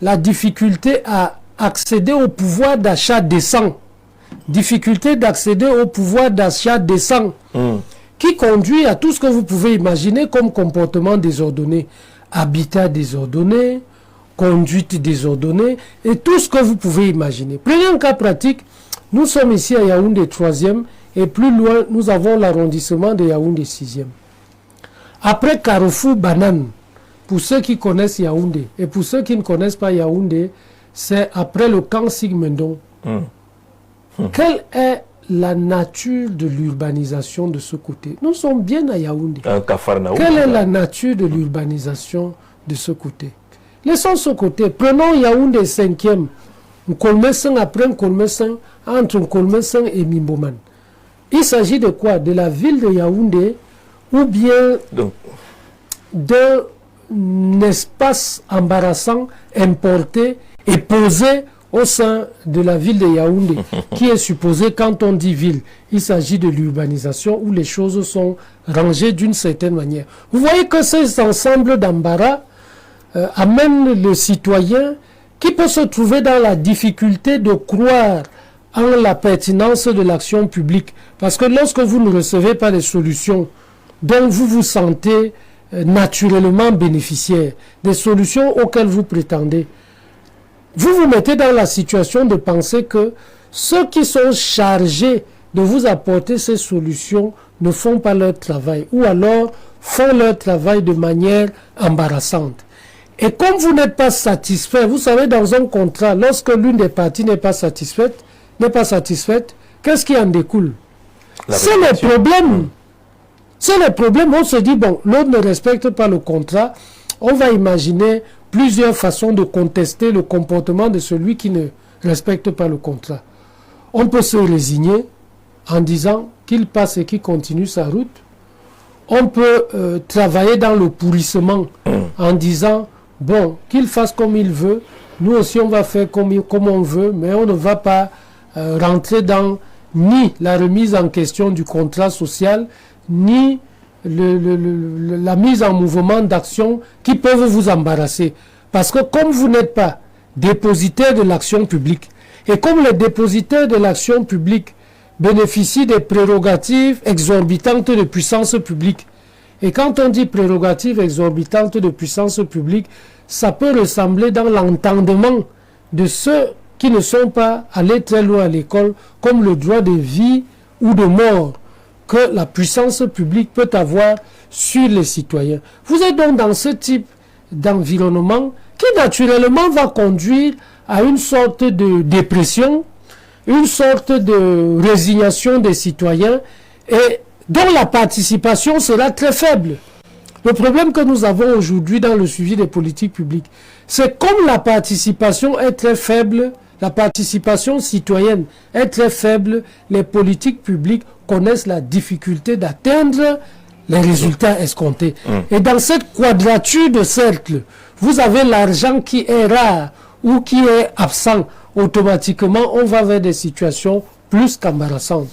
la difficulté à accéder au pouvoir d'achat décent, difficulté d'accéder au pouvoir d'achat décent, qui conduit à tout ce que vous pouvez imaginer comme comportement désordonné, habitat désordonné, conduite désordonnée, et tout ce que vous pouvez imaginer. Prenez un cas pratique, nous sommes ici à Yaoundé 3e, et plus loin, nous avons l'arrondissement de Yaoundé 6e. Après Carrefour Banane, pour ceux qui connaissent Yaoundé, et pour ceux qui ne connaissent pas Yaoundé, c'est après le camp Sigmundon. Quelle est la nature de l'urbanisation de ce côté? Nous sommes bien à Yaoundé. Quelle est la nature de l'urbanisation de ce côté? Laissons ce côté. Prenons Yaoundé 5e. Nkolmesen après Nkolmesen, entre Nkolmesen et Mimboman. Il s'agit de quoi? De la ville de Yaoundé ou bien d'un espace embarrassant importé et posé au sein de la ville de Yaoundé, qui est supposé, quand on dit ville, il s'agit de l'urbanisation où les choses sont rangées d'une certaine manière. Vous voyez que ces ensembles d'embarras amènent le citoyen qui peut se trouver dans la difficulté de croire en la pertinence de l'action publique. Parce que lorsque vous ne recevez pas les solutions dont vous vous sentez naturellement bénéficiaire, des solutions auxquelles vous prétendez, vous vous mettez dans la situation de penser que ceux qui sont chargés de vous apporter ces solutions ne font pas leur travail, ou alors font leur travail de manière embarrassante. Et comme vous n'êtes pas satisfait, vous savez, dans un contrat, lorsque l'une des parties n'est pas satisfaite, qu'est-ce qui en découle? C'est le problème. C'est le problème. On se dit, bon, l'autre ne respecte pas le contrat, on va imaginer plusieurs façons de contester le comportement de celui qui ne respecte pas le contrat. On peut se résigner en disant qu'il passe et qu'il continue sa route. On peut travailler dans le pourrissement en disant, bon, qu'il fasse comme il veut, nous aussi on va faire comme on veut, mais on ne va pas rentrer dans ni la remise en question du contrat social, ni la mise en mouvement d'actions qui peuvent vous embarrasser. Parce que comme vous n'êtes pas dépositaire de l'action publique, et comme les dépositaires de l'action publique bénéficient des prérogatives exorbitantes de puissance publique, et quand on dit prérogatives exorbitantes de puissance publique, ça peut ressembler dans l'entendement de ceux qui ne sont pas allés très loin à l'école, comme le droit de vie ou de mort que la puissance publique peut avoir sur les citoyens. Vous êtes donc dans ce type d'environnement qui naturellement va conduire à une sorte de dépression, une sorte de résignation des citoyens et dont la participation sera très faible. Le problème que nous avons aujourd'hui dans le suivi des politiques publiques, c'est comme la participation est très faible, la participation citoyenne est très faible, les politiques publiques connaissent la difficulté d'atteindre les résultats escomptés. Et dans cette quadrature de cercle, vous avez l'argent qui est rare ou qui est absent. Automatiquement, on va vers des situations plus qu'embarrassantes.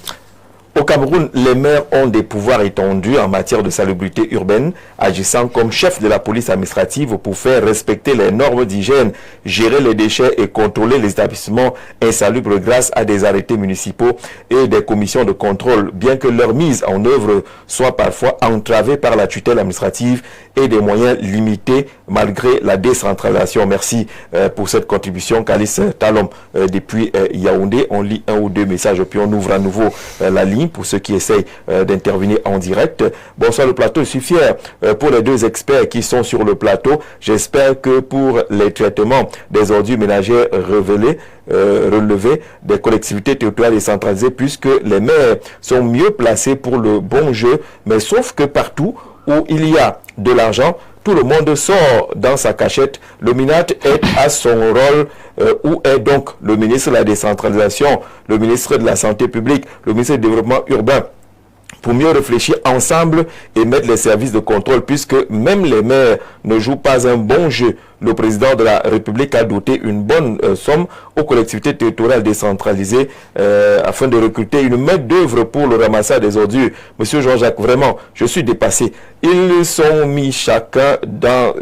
Au Cameroun, les maires ont des pouvoirs étendus en matière de salubrité urbaine, agissant comme chef de la police administrative pour faire respecter les normes d'hygiène, gérer les déchets et contrôler les établissements insalubres grâce à des arrêtés municipaux et des commissions de contrôle, bien que leur mise en œuvre soit parfois entravée par la tutelle administrative et des moyens limités malgré la décentralisation. Merci pour cette contribution, Calice Talom, depuis Yaoundé. On lit un ou deux messages puis on ouvre à nouveau la ligne pour ceux qui essayent d'intervenir en direct. Bonsoir le plateau, je suis fier pour les deux experts qui sont sur le plateau. J'espère que pour les traitements des ordures ménagères relevés des collectivités territoriales décentralisées, puisque les maires sont mieux placés pour le bon jeu, mais sauf que partout où il y a de l'argent, tout le monde sort dans sa cachette. Le MINAT est à son rôle. Où est donc le ministre de la décentralisation, le ministre de la santé publique, le ministre du développement urbain, pour mieux réfléchir ensemble et mettre les services de contrôle, puisque même les maires ne jouent pas un bon jeu. Le président de la République a doté une bonne somme aux collectivités territoriales décentralisées afin de recruter une main d'œuvre pour le ramassage des ordures. Monsieur Jean-Jacques, vraiment, je suis dépassé. Ils sont mis chacun dans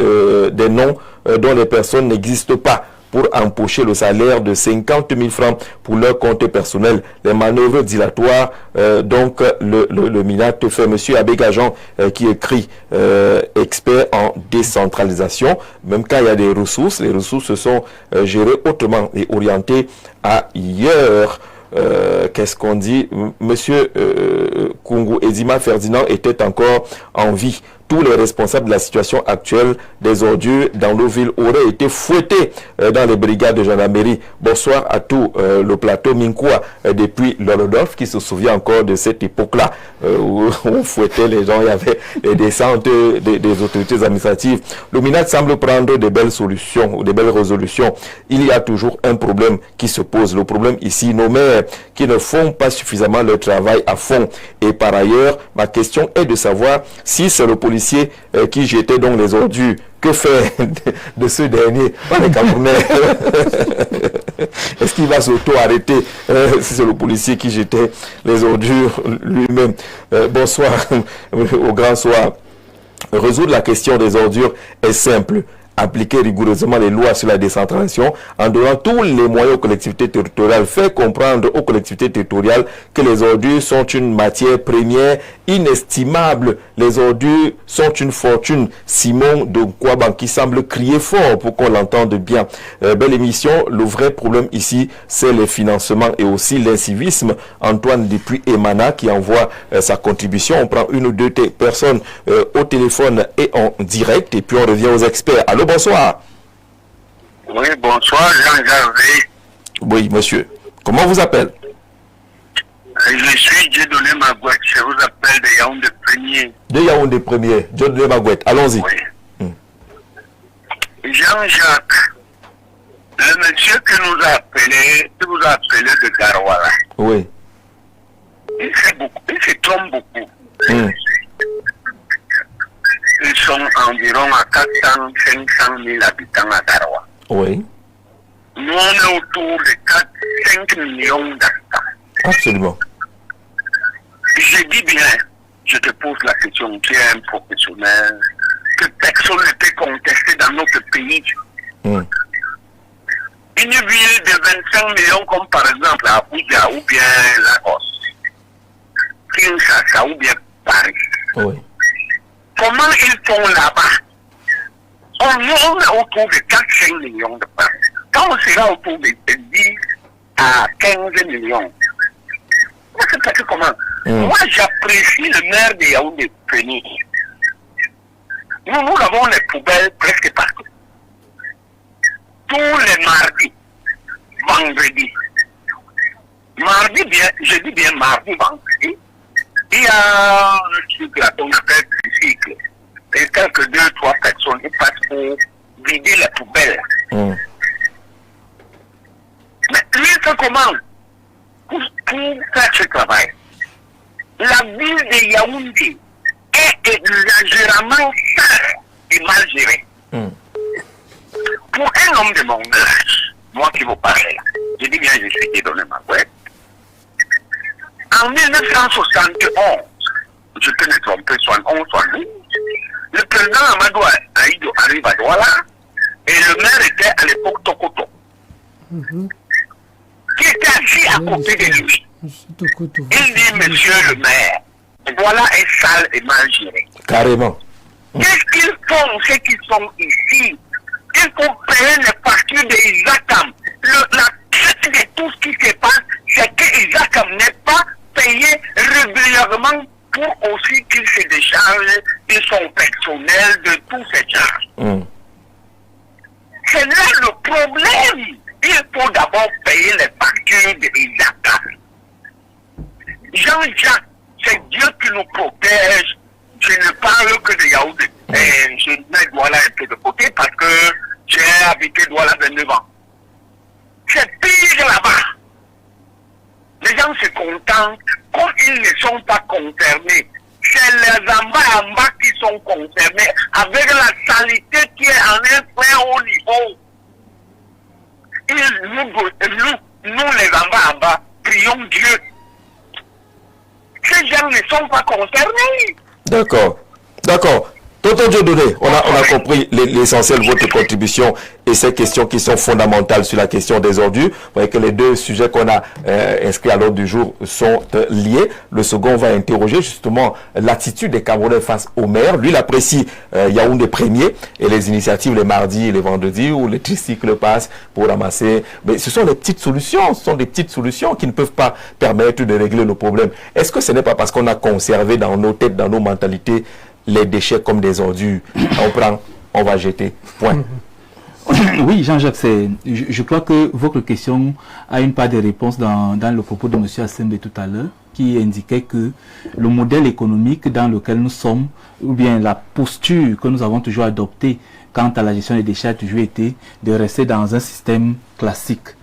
des noms dont les personnes n'existent pas, pour empocher le salaire de 50 000 francs pour leur compte personnel. Les manœuvres dilatoires, donc le MINAT fait Monsieur Abégajan qui écrit expert en décentralisation. Même quand il y a des ressources, les ressources sont gérées autrement et orientées ailleurs. Qu'est-ce qu'on dit? Monsieur Kungu Edima Ferdinand était encore en vie. Tous les responsables de la situation actuelle des ordures dans nos villes auraient été fouettés dans les brigades de gendarmerie. Bonsoir à tout le plateau Minkoua depuis Lolodolf qui se souvient encore de cette époque-là où on fouettait les gens, il y avait les descentes des autorités administratives. Le MINAT semble prendre de belles solutions, de belles résolutions. Il y a toujours un problème qui se pose. Le problème ici, nos maires qui ne font pas suffisamment leur travail à fond. Et par ailleurs, ma question est de savoir si c'est le policier qui jetait donc les ordures. Que faire de ce dernier? Les Camerounais. Est-ce qu'il va s'auto-arrêter si c'est le policier qui jetait les ordures lui-même? Bonsoir au grand soir. Résoudre la question des ordures est simple. Appliquer rigoureusement les lois sur la décentralisation en donnant tous les moyens aux collectivités territoriales, faire comprendre aux collectivités territoriales que les ordures sont une matière première inestimable. Les ordures sont une fortune. Simon de Kouaban qui semble crier fort pour qu'on l'entende bien. Belle émission. Le vrai problème ici, c'est le financement et aussi l'incivisme. Antoine depuis Emana qui envoie sa contribution. On prend une ou deux personnes au téléphone et en direct et puis on revient aux experts. Allô, bonsoir. Oui, bonsoir, Jean-Gervais. Oui, monsieur. Comment vous appelez? Je suis Dieudonné Magouette, je vous appelle de Yaoundé Premier. De Yaoundé Premier, Dieudonné Magouette, allons-y. Oui. Jean-Jacques, le monsieur qui vous a appelé de Garouala. Oui. Il se trompe beaucoup. Ils sont environ à 400, 500 000 habitants à Garoua. Oui. Nous, on est autour de 5 millions d'habitants. Absolument. Je dis bien, je te pose la question, tu es un professionnel, que personne ne peut contester dans notre pays. Une ville de 25 millions comme par exemple Abuja ou bien Lagos, Kinshasa ou bien Paris. Oui. Comment ils font là-bas? On est autour de 4-5 millions de personnes. Quand on sera autour de 10 à 15 millions, c'est parce que comment? Moi, j'apprécie le maire de Yaoundé Péni. Nous avons les poubelles presque partout. Tous les mardis, vendredis. Mardi, bien, je dis bien mardi, vendredi. Il y a un truc là qu'on appelle tricycle. Et quelques 2-3 personnes qui passent pour vider les poubelles. Mais lui, c'est comment? Pour faire ce travail. La ville de Yaoundé est exagérément sale et mal géré. Pour un homme de mon âge, moi qui vous parle là, je dis bien, je suis Dieudonné Maguette. En 1971, je peux me tromper, soit 11, soit 12, le président Amadou Aïdou arrive à Douala et le maire était à l'époque Tokoto, qui était assis à côté de lui. Il dit, monsieur le maire, Douala est sale et mal géré. Carrément. Qu'est-ce qu'ils font, ceux qui sont ici? Il faut payer les factures de Isakam. La clé de tout ce qui se passe, c'est que Isakam n'est pas payé régulièrement pour aussi qu'il se décharge de son personnel, de tous ses charges. C'est là le problème. Il faut d'abord payer les factures de Isakam. Jean-Jacques, c'est Dieu qui nous protège. Je ne parle que de Yaoundé. Je mets Douala un peu de côté parce que j'ai habité Douala 29 ans. C'est pire là-bas. Les gens se contentent, comme ils ne sont pas concernés. C'est les en bas qui sont concernés avec la saleté qui est en un très haut niveau. Nous les en bas, prions Dieu. Ces gens ne sont pas concernés. D'accord. Tonton Dieudonné, on a compris l'essentiel de votre contribution et ces questions qui sont fondamentales sur la question des ordures. Vous voyez que les deux sujets qu'on a inscrits à l'ordre du jour sont liés. Le second va interroger justement l'attitude des Camerounais face au maire. Lui, il apprécie Yaoundé premier et les initiatives les mardis et les vendredis où les tricycles passent pour ramasser. Mais ce sont des petites solutions, qui ne peuvent pas permettre de régler nos problèmes. Est-ce que ce n'est pas parce qu'on a conservé dans nos têtes, dans nos mentalités, les déchets comme des ordures? On prend, on va jeter. Point. Oui, Jean-Jacques, je crois que votre question a une part de réponse dans le propos de M. Assembe tout à l'heure, qui indiquait que le modèle économique dans lequel nous sommes, ou bien la posture que nous avons toujours adoptée quant à la gestion des déchets a toujours été de rester dans un système classique.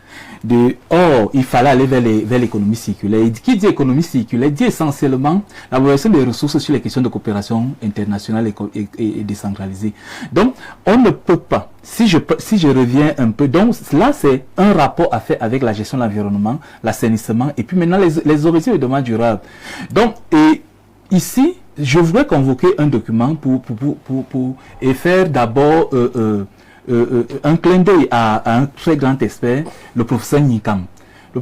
Or, il fallait aller vers l'économie circulaire. Et qui dit économie circulaire dit essentiellement la valorisation des ressources sur les questions de coopération internationale et décentralisée. Donc, on ne peut pas, si je reviens un peu, donc là c'est un rapport à faire avec la gestion de l'environnement, l'assainissement et puis maintenant les objectifs de développement durable. Donc, et ici, je voudrais convoquer un document pour faire d'abord un clin d'œil à un très grand expert, le professeur Nikam. Le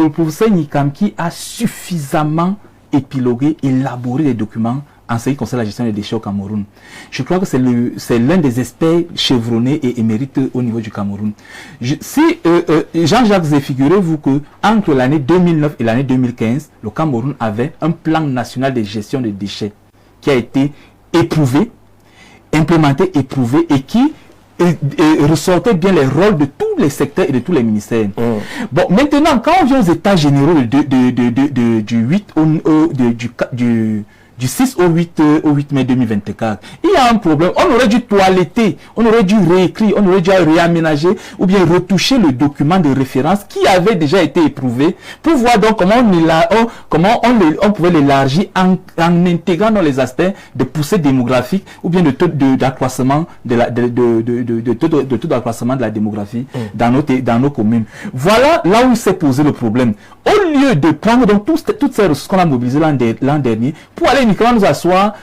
professeur Nikam qui a suffisamment épilogué, élaboré des documents en ce qui concerne la gestion des déchets au Cameroun. Je crois que c'est l'un des experts chevronnés et émérites au niveau du Cameroun. Jean-Jacques, figurez-vous que entre l'année 2009 et l'année 2015, le Cameroun avait un plan national de gestion des déchets qui a été éprouvé, implémenté, éprouvé et qui ressortait bien les rôles de tous les secteurs et de tous les ministères. Bon, maintenant, quand on vient aux états généraux du 6 au 8 mai 2024, il y a un problème. On aurait dû toiletter, on aurait dû réécrire, on aurait dû réaménager ou bien retoucher le document de référence qui avait déjà été éprouvé pour voir donc comment on pouvait l'élargir en intégrant dans les aspects de poussée démographique ou bien de taux d'accroissement de taux d'accroissement de la démographie dans nos communes. Voilà là où s'est posé le problème. Au lieu de prendre donc toutes ces ressources qu'on a mobilisées l'an dernier pour aller uniquement nous asseoir,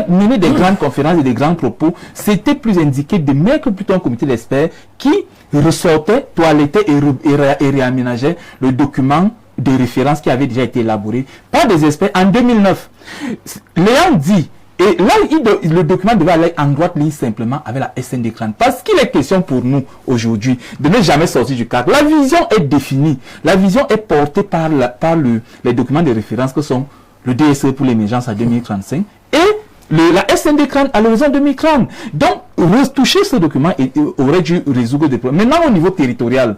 mener des grandes conférences et des grands propos, c'était plus indiqué de mettre plutôt un comité d'experts qui ressortait, toilettait et réaménageait le document de référence qui avait déjà été élaboré par des experts en 2009. L'ayant dit, et là, le document devait aller en droite ligne simplement avec la SND Crâne. Parce qu'il est question pour nous aujourd'hui de ne jamais sortir du cadre. La vision est définie. La vision est portée par les documents de référence que sont le DSE pour l'émergence à 2035 et la SND Crâne à l'horizon 2030. Donc, retoucher ce document aurait dû résoudre des problèmes. Maintenant, au niveau territorial,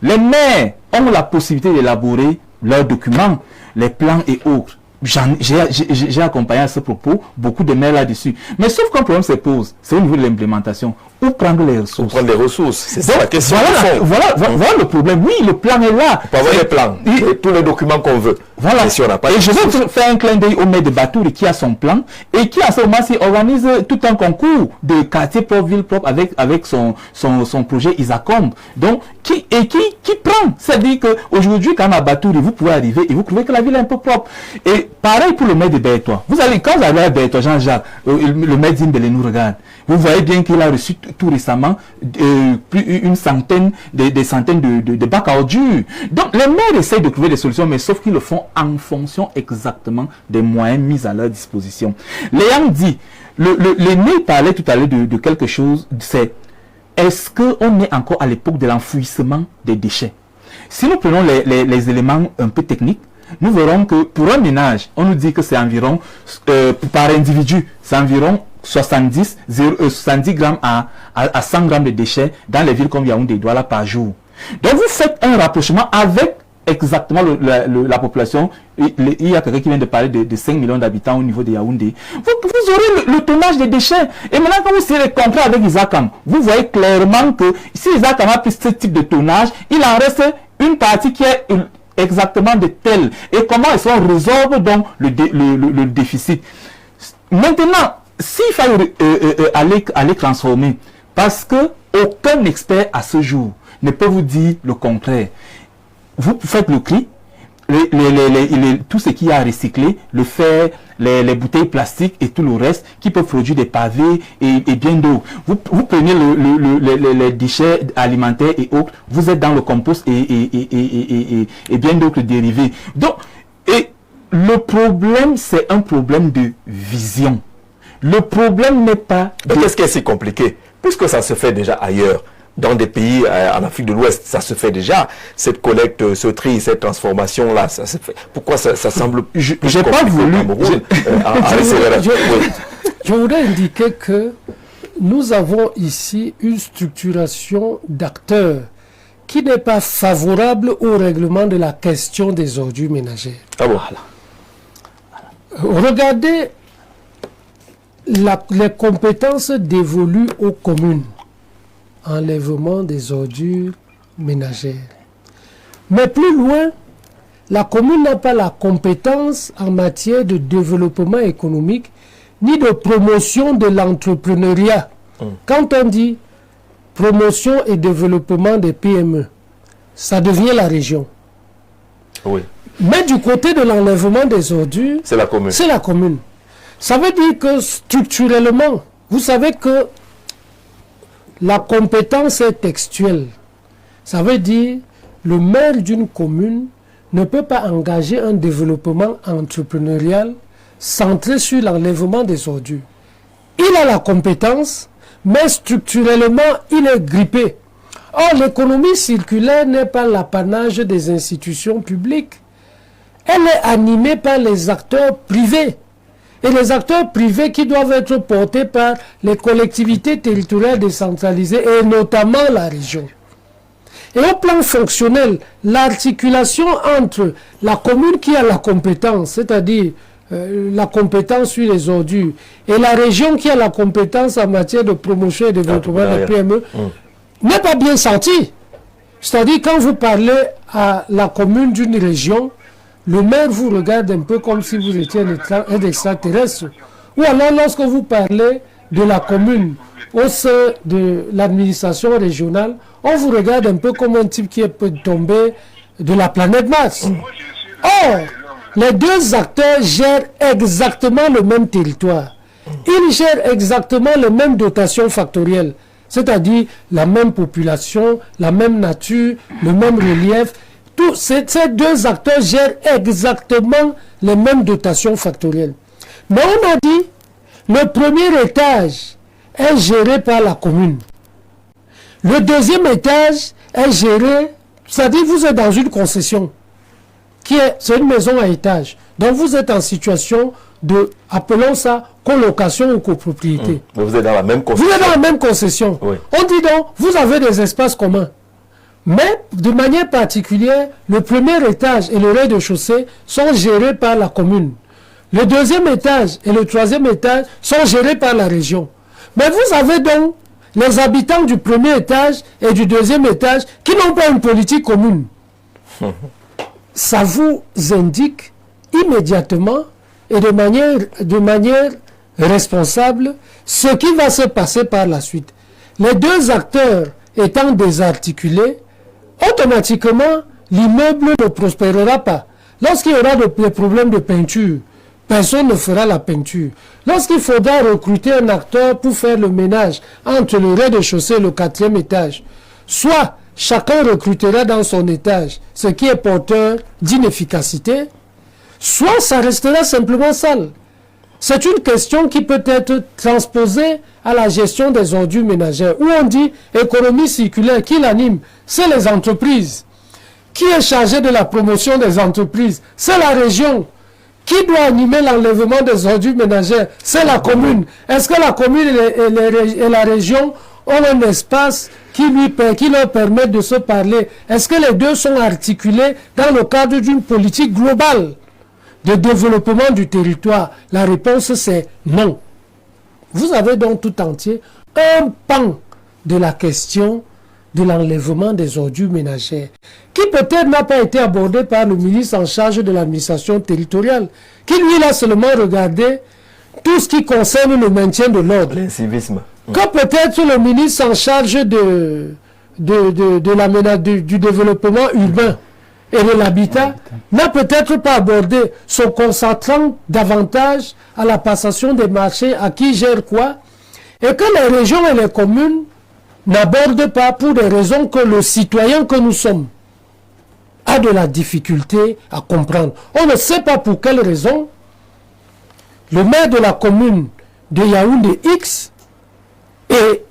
les maires ont la possibilité d'élaborer leurs documents, les plans et autres. J'ai accompagné à ce propos beaucoup de maires là-dessus. Mais sauf qu'un problème se pose, c'est au niveau de l'implémentation. Où prendre les ressources? Où prendre les ressources, c'est ça la question. Voilà le problème. Oui, le plan est là. On peut avoir les plans, tous les documents qu'on veut. Voilà. Et, si on n'a pas et je veux faire un clin d'œil au maire de Batouri qui a son plan et qui en ce moment-ci organise tout un concours de quartier propre, ville propre avec son projet Isacom. Donc, qui prend. C'est-à-dire qu'aujourd'hui, quand à Batouri, vous pouvez arriver et vous trouvez que la ville est un peu propre. Et pareil pour le maire de Bertois. Quand vous allez à Bertois, Jean-Jacques, le maire Zimbele nous regarde. Vous voyez bien qu'il a reçu tout récemment une centaine, des centaines de bacs à ordures. Donc, les maires essayent de trouver des solutions, mais sauf qu'ils le font en fonction exactement des moyens mis à leur disposition. L'ayant dit, l'aîné parlait tout à l'heure de quelque chose, c'est est-ce qu'on est encore à l'époque de l'enfouissement des déchets? Si nous prenons les éléments un peu techniques, nous verrons que pour un ménage, on nous dit que c'est environ, par individu, c'est environ 70 grammes à 100 grammes de déchets dans les villes comme Yaoundé, Douala par jour. Donc vous faites un rapprochement avec exactement la population. Il y a quelqu'un qui vient de parler de 5 millions d'habitants au niveau de Yaoundé. Vous aurez le tonnage des déchets. Et maintenant, quand vous serez les contrats avec Isacam, vous voyez clairement que si Isacam a pris ce type de tonnage, il en reste une partie qui est exactement de tel. Et comment est-ce qu'on résorbe donc le déficit? Maintenant, s'il fallait aller transformer, parce que aucun expert à ce jour ne peut vous dire le contraire. Vous faites le tri, tout ce qu'il y a à recycler, le fer, les bouteilles plastiques et tout le reste qui peut produire des pavés et bien d'autres. Vous prenez les déchets alimentaires et autres, vous êtes dans le compost et bien d'autres dérivés. Donc, et le problème, c'est un problème de vision. Le problème n'est pas... Qu'est-ce qui est si compliqué? Puisque ça se fait déjà ailleurs. Dans des pays en Afrique de l'Ouest, ça se fait déjà. Cette collecte, ce tri, cette transformation-là, ça se fait. Pourquoi ça semble j'ai pas voulu. Je voudrais indiquer que nous avons ici une structuration d'acteurs qui n'est pas favorable au règlement de la question des ordures ménagères. Ah bon? Regardez les compétences dévolues aux communes. Enlèvement des ordures ménagères. Mais plus loin, la commune n'a pas la compétence en matière de développement économique ni de promotion de l'entrepreneuriat. Quand on dit promotion et développement des PME, ça devient la région. Oui. Mais du côté de l'enlèvement des ordures, c'est la commune. C'est la commune. Ça veut dire que structurellement, vous savez que la compétence est textuelle. Ça veut dire le maire d'une commune ne peut pas engager un développement entrepreneurial centré sur l'enlèvement des ordures. Il a la compétence, mais structurellement, il est grippé. Or, l'économie circulaire n'est pas l'apanage des institutions publiques. Elle est animée par les acteurs privés. Et les acteurs privés qui doivent être portés par les collectivités territoriales décentralisées et notamment la région. Et au plan fonctionnel, l'articulation entre la commune qui a la compétence, c'est-à-dire la compétence sur les ordures, et la région qui a la compétence en matière de promotion et de développement des PME, n'est pas bien senti. C'est-à-dire quand vous parlez à la commune d'une région, le maire vous regarde un peu comme si vous étiez un extraterrestre. Ou alors lorsque vous parlez de la commune au sein de l'administration régionale, on vous regarde un peu comme un type qui peut tomber de la planète Mars. Or, les deux acteurs gèrent exactement le même territoire. Ils gèrent exactement les mêmes dotations factorielles, c'est-à-dire la même population, la même nature, le même relief. Ces deux acteurs gèrent exactement les mêmes dotations factorielles. Mais on a dit, le premier étage est géré par la commune. Le deuxième étage est géré, c'est-à-dire vous êtes dans une concession, c'est une maison à étage. Donc vous êtes en situation de, appelons ça, colocation ou copropriété. Vous êtes dans la même concession. Vous êtes dans la même concession. Oui. On dit donc, vous avez des espaces communs. Mais, de manière particulière, le premier étage et le rez-de-chaussée sont gérés par la commune. Le deuxième étage et le troisième étage sont gérés par la région. Mais vous avez donc les habitants du premier étage et du deuxième étage qui n'ont pas une politique commune. Ça vous indique immédiatement et de manière responsable ce qui va se passer par la suite. Les deux acteurs étant désarticulés, automatiquement, l'immeuble ne prospérera pas. Lorsqu'il y aura des problèmes de peinture, personne ne fera la peinture. Lorsqu'il faudra recruter un acteur pour faire le ménage entre le rez-de-chaussée et le 4e étage, soit chacun recrutera dans son étage, ce qui est porteur d'inefficacité, soit ça restera simplement sale. C'est une question qui peut être transposée à la gestion des ordures ménagères, où on dit économie circulaire, qui l'anime? C'est les entreprises. Qui est chargé de la promotion des entreprises? C'est la région. Qui doit animer l'enlèvement des ordures ménagères? C'est la commune. Est-ce que la commune et la région ont un espace qui leur permet de se parler? Est-ce que les deux sont articulés dans le cadre d'une politique globale de développement du territoire? La réponse c'est non. Vous avez donc tout entier un pan de la question de l'enlèvement des ordures ménagères, qui peut-être n'a pas été abordé par le ministre en charge de l'administration territoriale, qui lui l'a seulement regardé tout ce qui concerne le maintien de l'ordre. L'incivisme. Que peut-être le ministre en charge du développement urbain et de l'habitat n'a peut-être pas abordé, se concentrant davantage à la passation des marchés, à qui gère quoi, et que les régions et les communes n'abordent pas pour des raisons que le citoyen que nous sommes a de la difficulté à comprendre. On ne sait pas pour quelle raison le maire de la commune de Yaoundé X et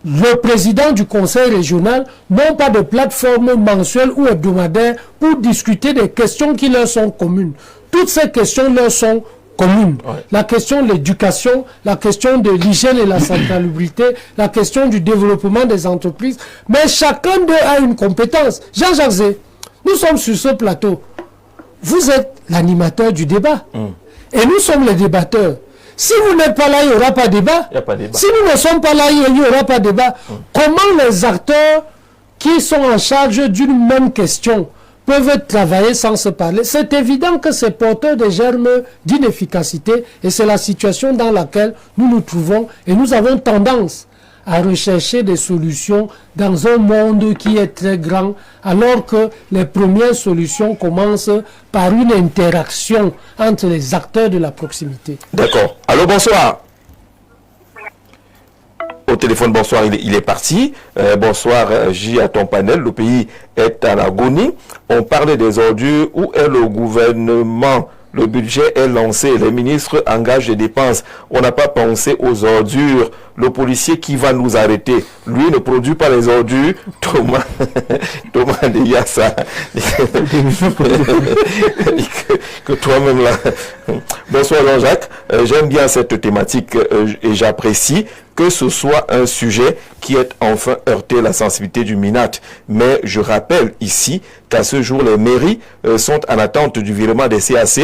le président du conseil régional n'ont pas de plateforme mensuelle ou hebdomadaire pour discuter des questions qui leur sont communes. Toutes ces questions leur sont communes. Ouais. La question de l'éducation, la question de l'hygiène et la salubrité, la question du développement des entreprises. Mais chacun d'eux a une compétence. Jean-Jacques Zé, nous sommes sur ce plateau. Vous êtes l'animateur du débat. Et nous sommes les débatteurs. Si vous n'êtes pas là, il n'y aura pas de débat. Si nous ne sommes pas là, il n'y aura pas de débat. Comment les acteurs qui sont en charge d'une même question peuvent travailler sans se parler? C'est évident que c'est porteur de germes d'inefficacité et c'est la situation dans laquelle nous nous trouvons et nous avons tendance à rechercher des solutions dans un monde qui est très grand, alors que les premières solutions commencent par une interaction entre les acteurs de la proximité. D'accord. Allô, bonsoir. Au téléphone, bonsoir, il est parti. Bonsoir, J à ton panel. Le pays est en agonie. On parle des ordures. Où est le gouvernement? Le budget est lancé, les ministres engagent les dépenses. On n'a pas pensé aux ordures. Le policier qui va nous arrêter, lui ne produit pas les ordures. Thomas déjà ça. que toi-même là. Bonsoir Jean-Jacques. J'aime bien cette thématique et j'apprécie que ce soit un sujet qui ait enfin heurté la sensibilité du MINAT. Mais je rappelle ici qu'à ce jour, les mairies sont en attente du virement des CAC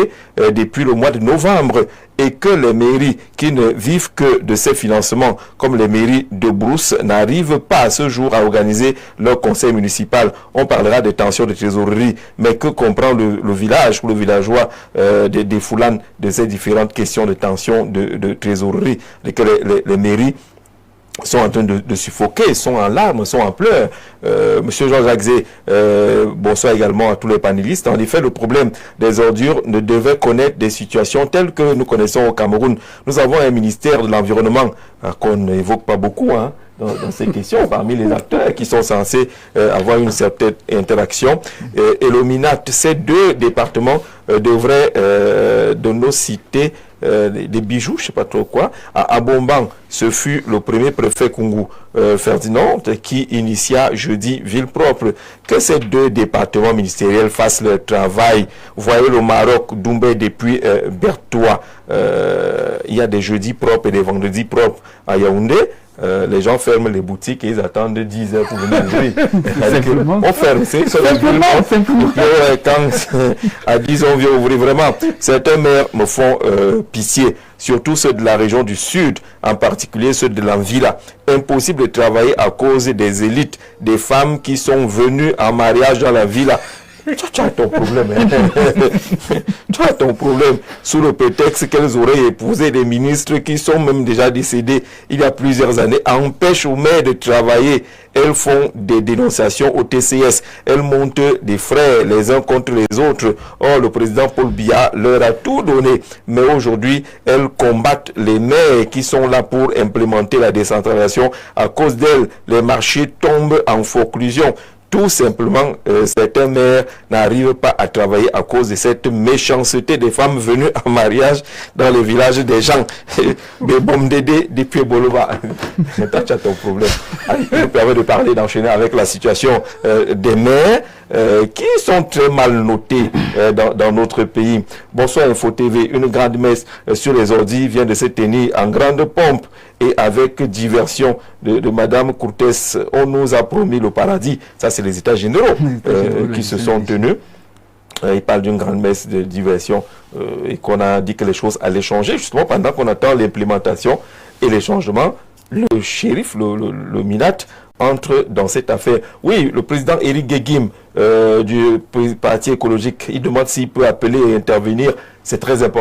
depuis le mois de novembre et que les mairies qui ne vivent que de ces financements, comme les mairies de Brousse, n'arrivent pas à ce jour à organiser leur conseil municipal. On parlera des tensions de trésorerie, mais que comprend le village ou le villageois des Foulanes de ces différentes questions de tensions de trésorerie, lesquelles les mairies sont en train de suffoquer, sont en larmes, sont en pleurs. Monsieur Jean-Jacques Zé, bonsoir également à tous les panélistes. En effet, le problème des ordures ne devait connaître des situations telles que nous connaissons au Cameroun. Nous avons un ministère de l'Environnement qu'on n'évoque pas beaucoup dans ces questions, parmi les acteurs qui sont censés avoir une certaine interaction. Et le MINAT, ces deux départements devraient de nos cités des bijoux, je ne sais pas trop quoi. À Bomban, ce fut le premier préfet Kungu Ferdinand qui initia jeudi Ville Propre. Que ces deux départements ministériels fassent leur travail. Voyez le Maroc, Doumbé depuis Bertois. Il y a des jeudis propres et des vendredis propres à Yaoundé. Les gens ferment les boutiques et ils attendent 10 heures pour venir ouvrir. On ferme, c'est simplement. Quand à 10 on vient ouvrir vraiment. Certains maires me font pitié, surtout ceux de la région du Sud, en particulier ceux de l'Anvila. Impossible de travailler à cause des élites, des femmes qui sont venues en mariage dans la villa. Tu as ton problème. Hein. Tu as ton problème sous le prétexte qu'elles auraient épousé des ministres qui sont même déjà décédés il y a plusieurs années, empêchent aux maires de travailler. Elles font des dénonciations au TCS. Elles montent des frères les uns contre les autres. Or, le président Paul Biya leur a tout donné. Mais aujourd'hui, elles combattent les maires qui sont là pour implémenter la décentralisation. À cause d'elles, les marchés tombent en conclusion. Tout simplement, certains maires n'arrivent pas à travailler à cause de cette méchanceté des femmes venues en mariage dans les villages des gens. Mais bon, Dédé, depuis Bolova, toi, tu as ton problème. Il nous permet de parler, d'enchaîner avec la situation des maires qui sont très mal notés dans notre pays. Bonsoir Info TV, une grande messe sur les ordis vient de se tenir en grande pompe et avec diversion de Madame Cortès. On nous a promis le paradis. Ça, c'est les États généraux qui se sont tenus. Il parle d'une grande messe de diversion et qu'on a dit que les choses allaient changer. Justement, pendant qu'on attend l'implémentation et les changements, le shérif, le Minat, entre dans cette affaire. Oui, le président Éric Guégim du Parti écologique, il demande s'il peut appeler et intervenir. C'est très important.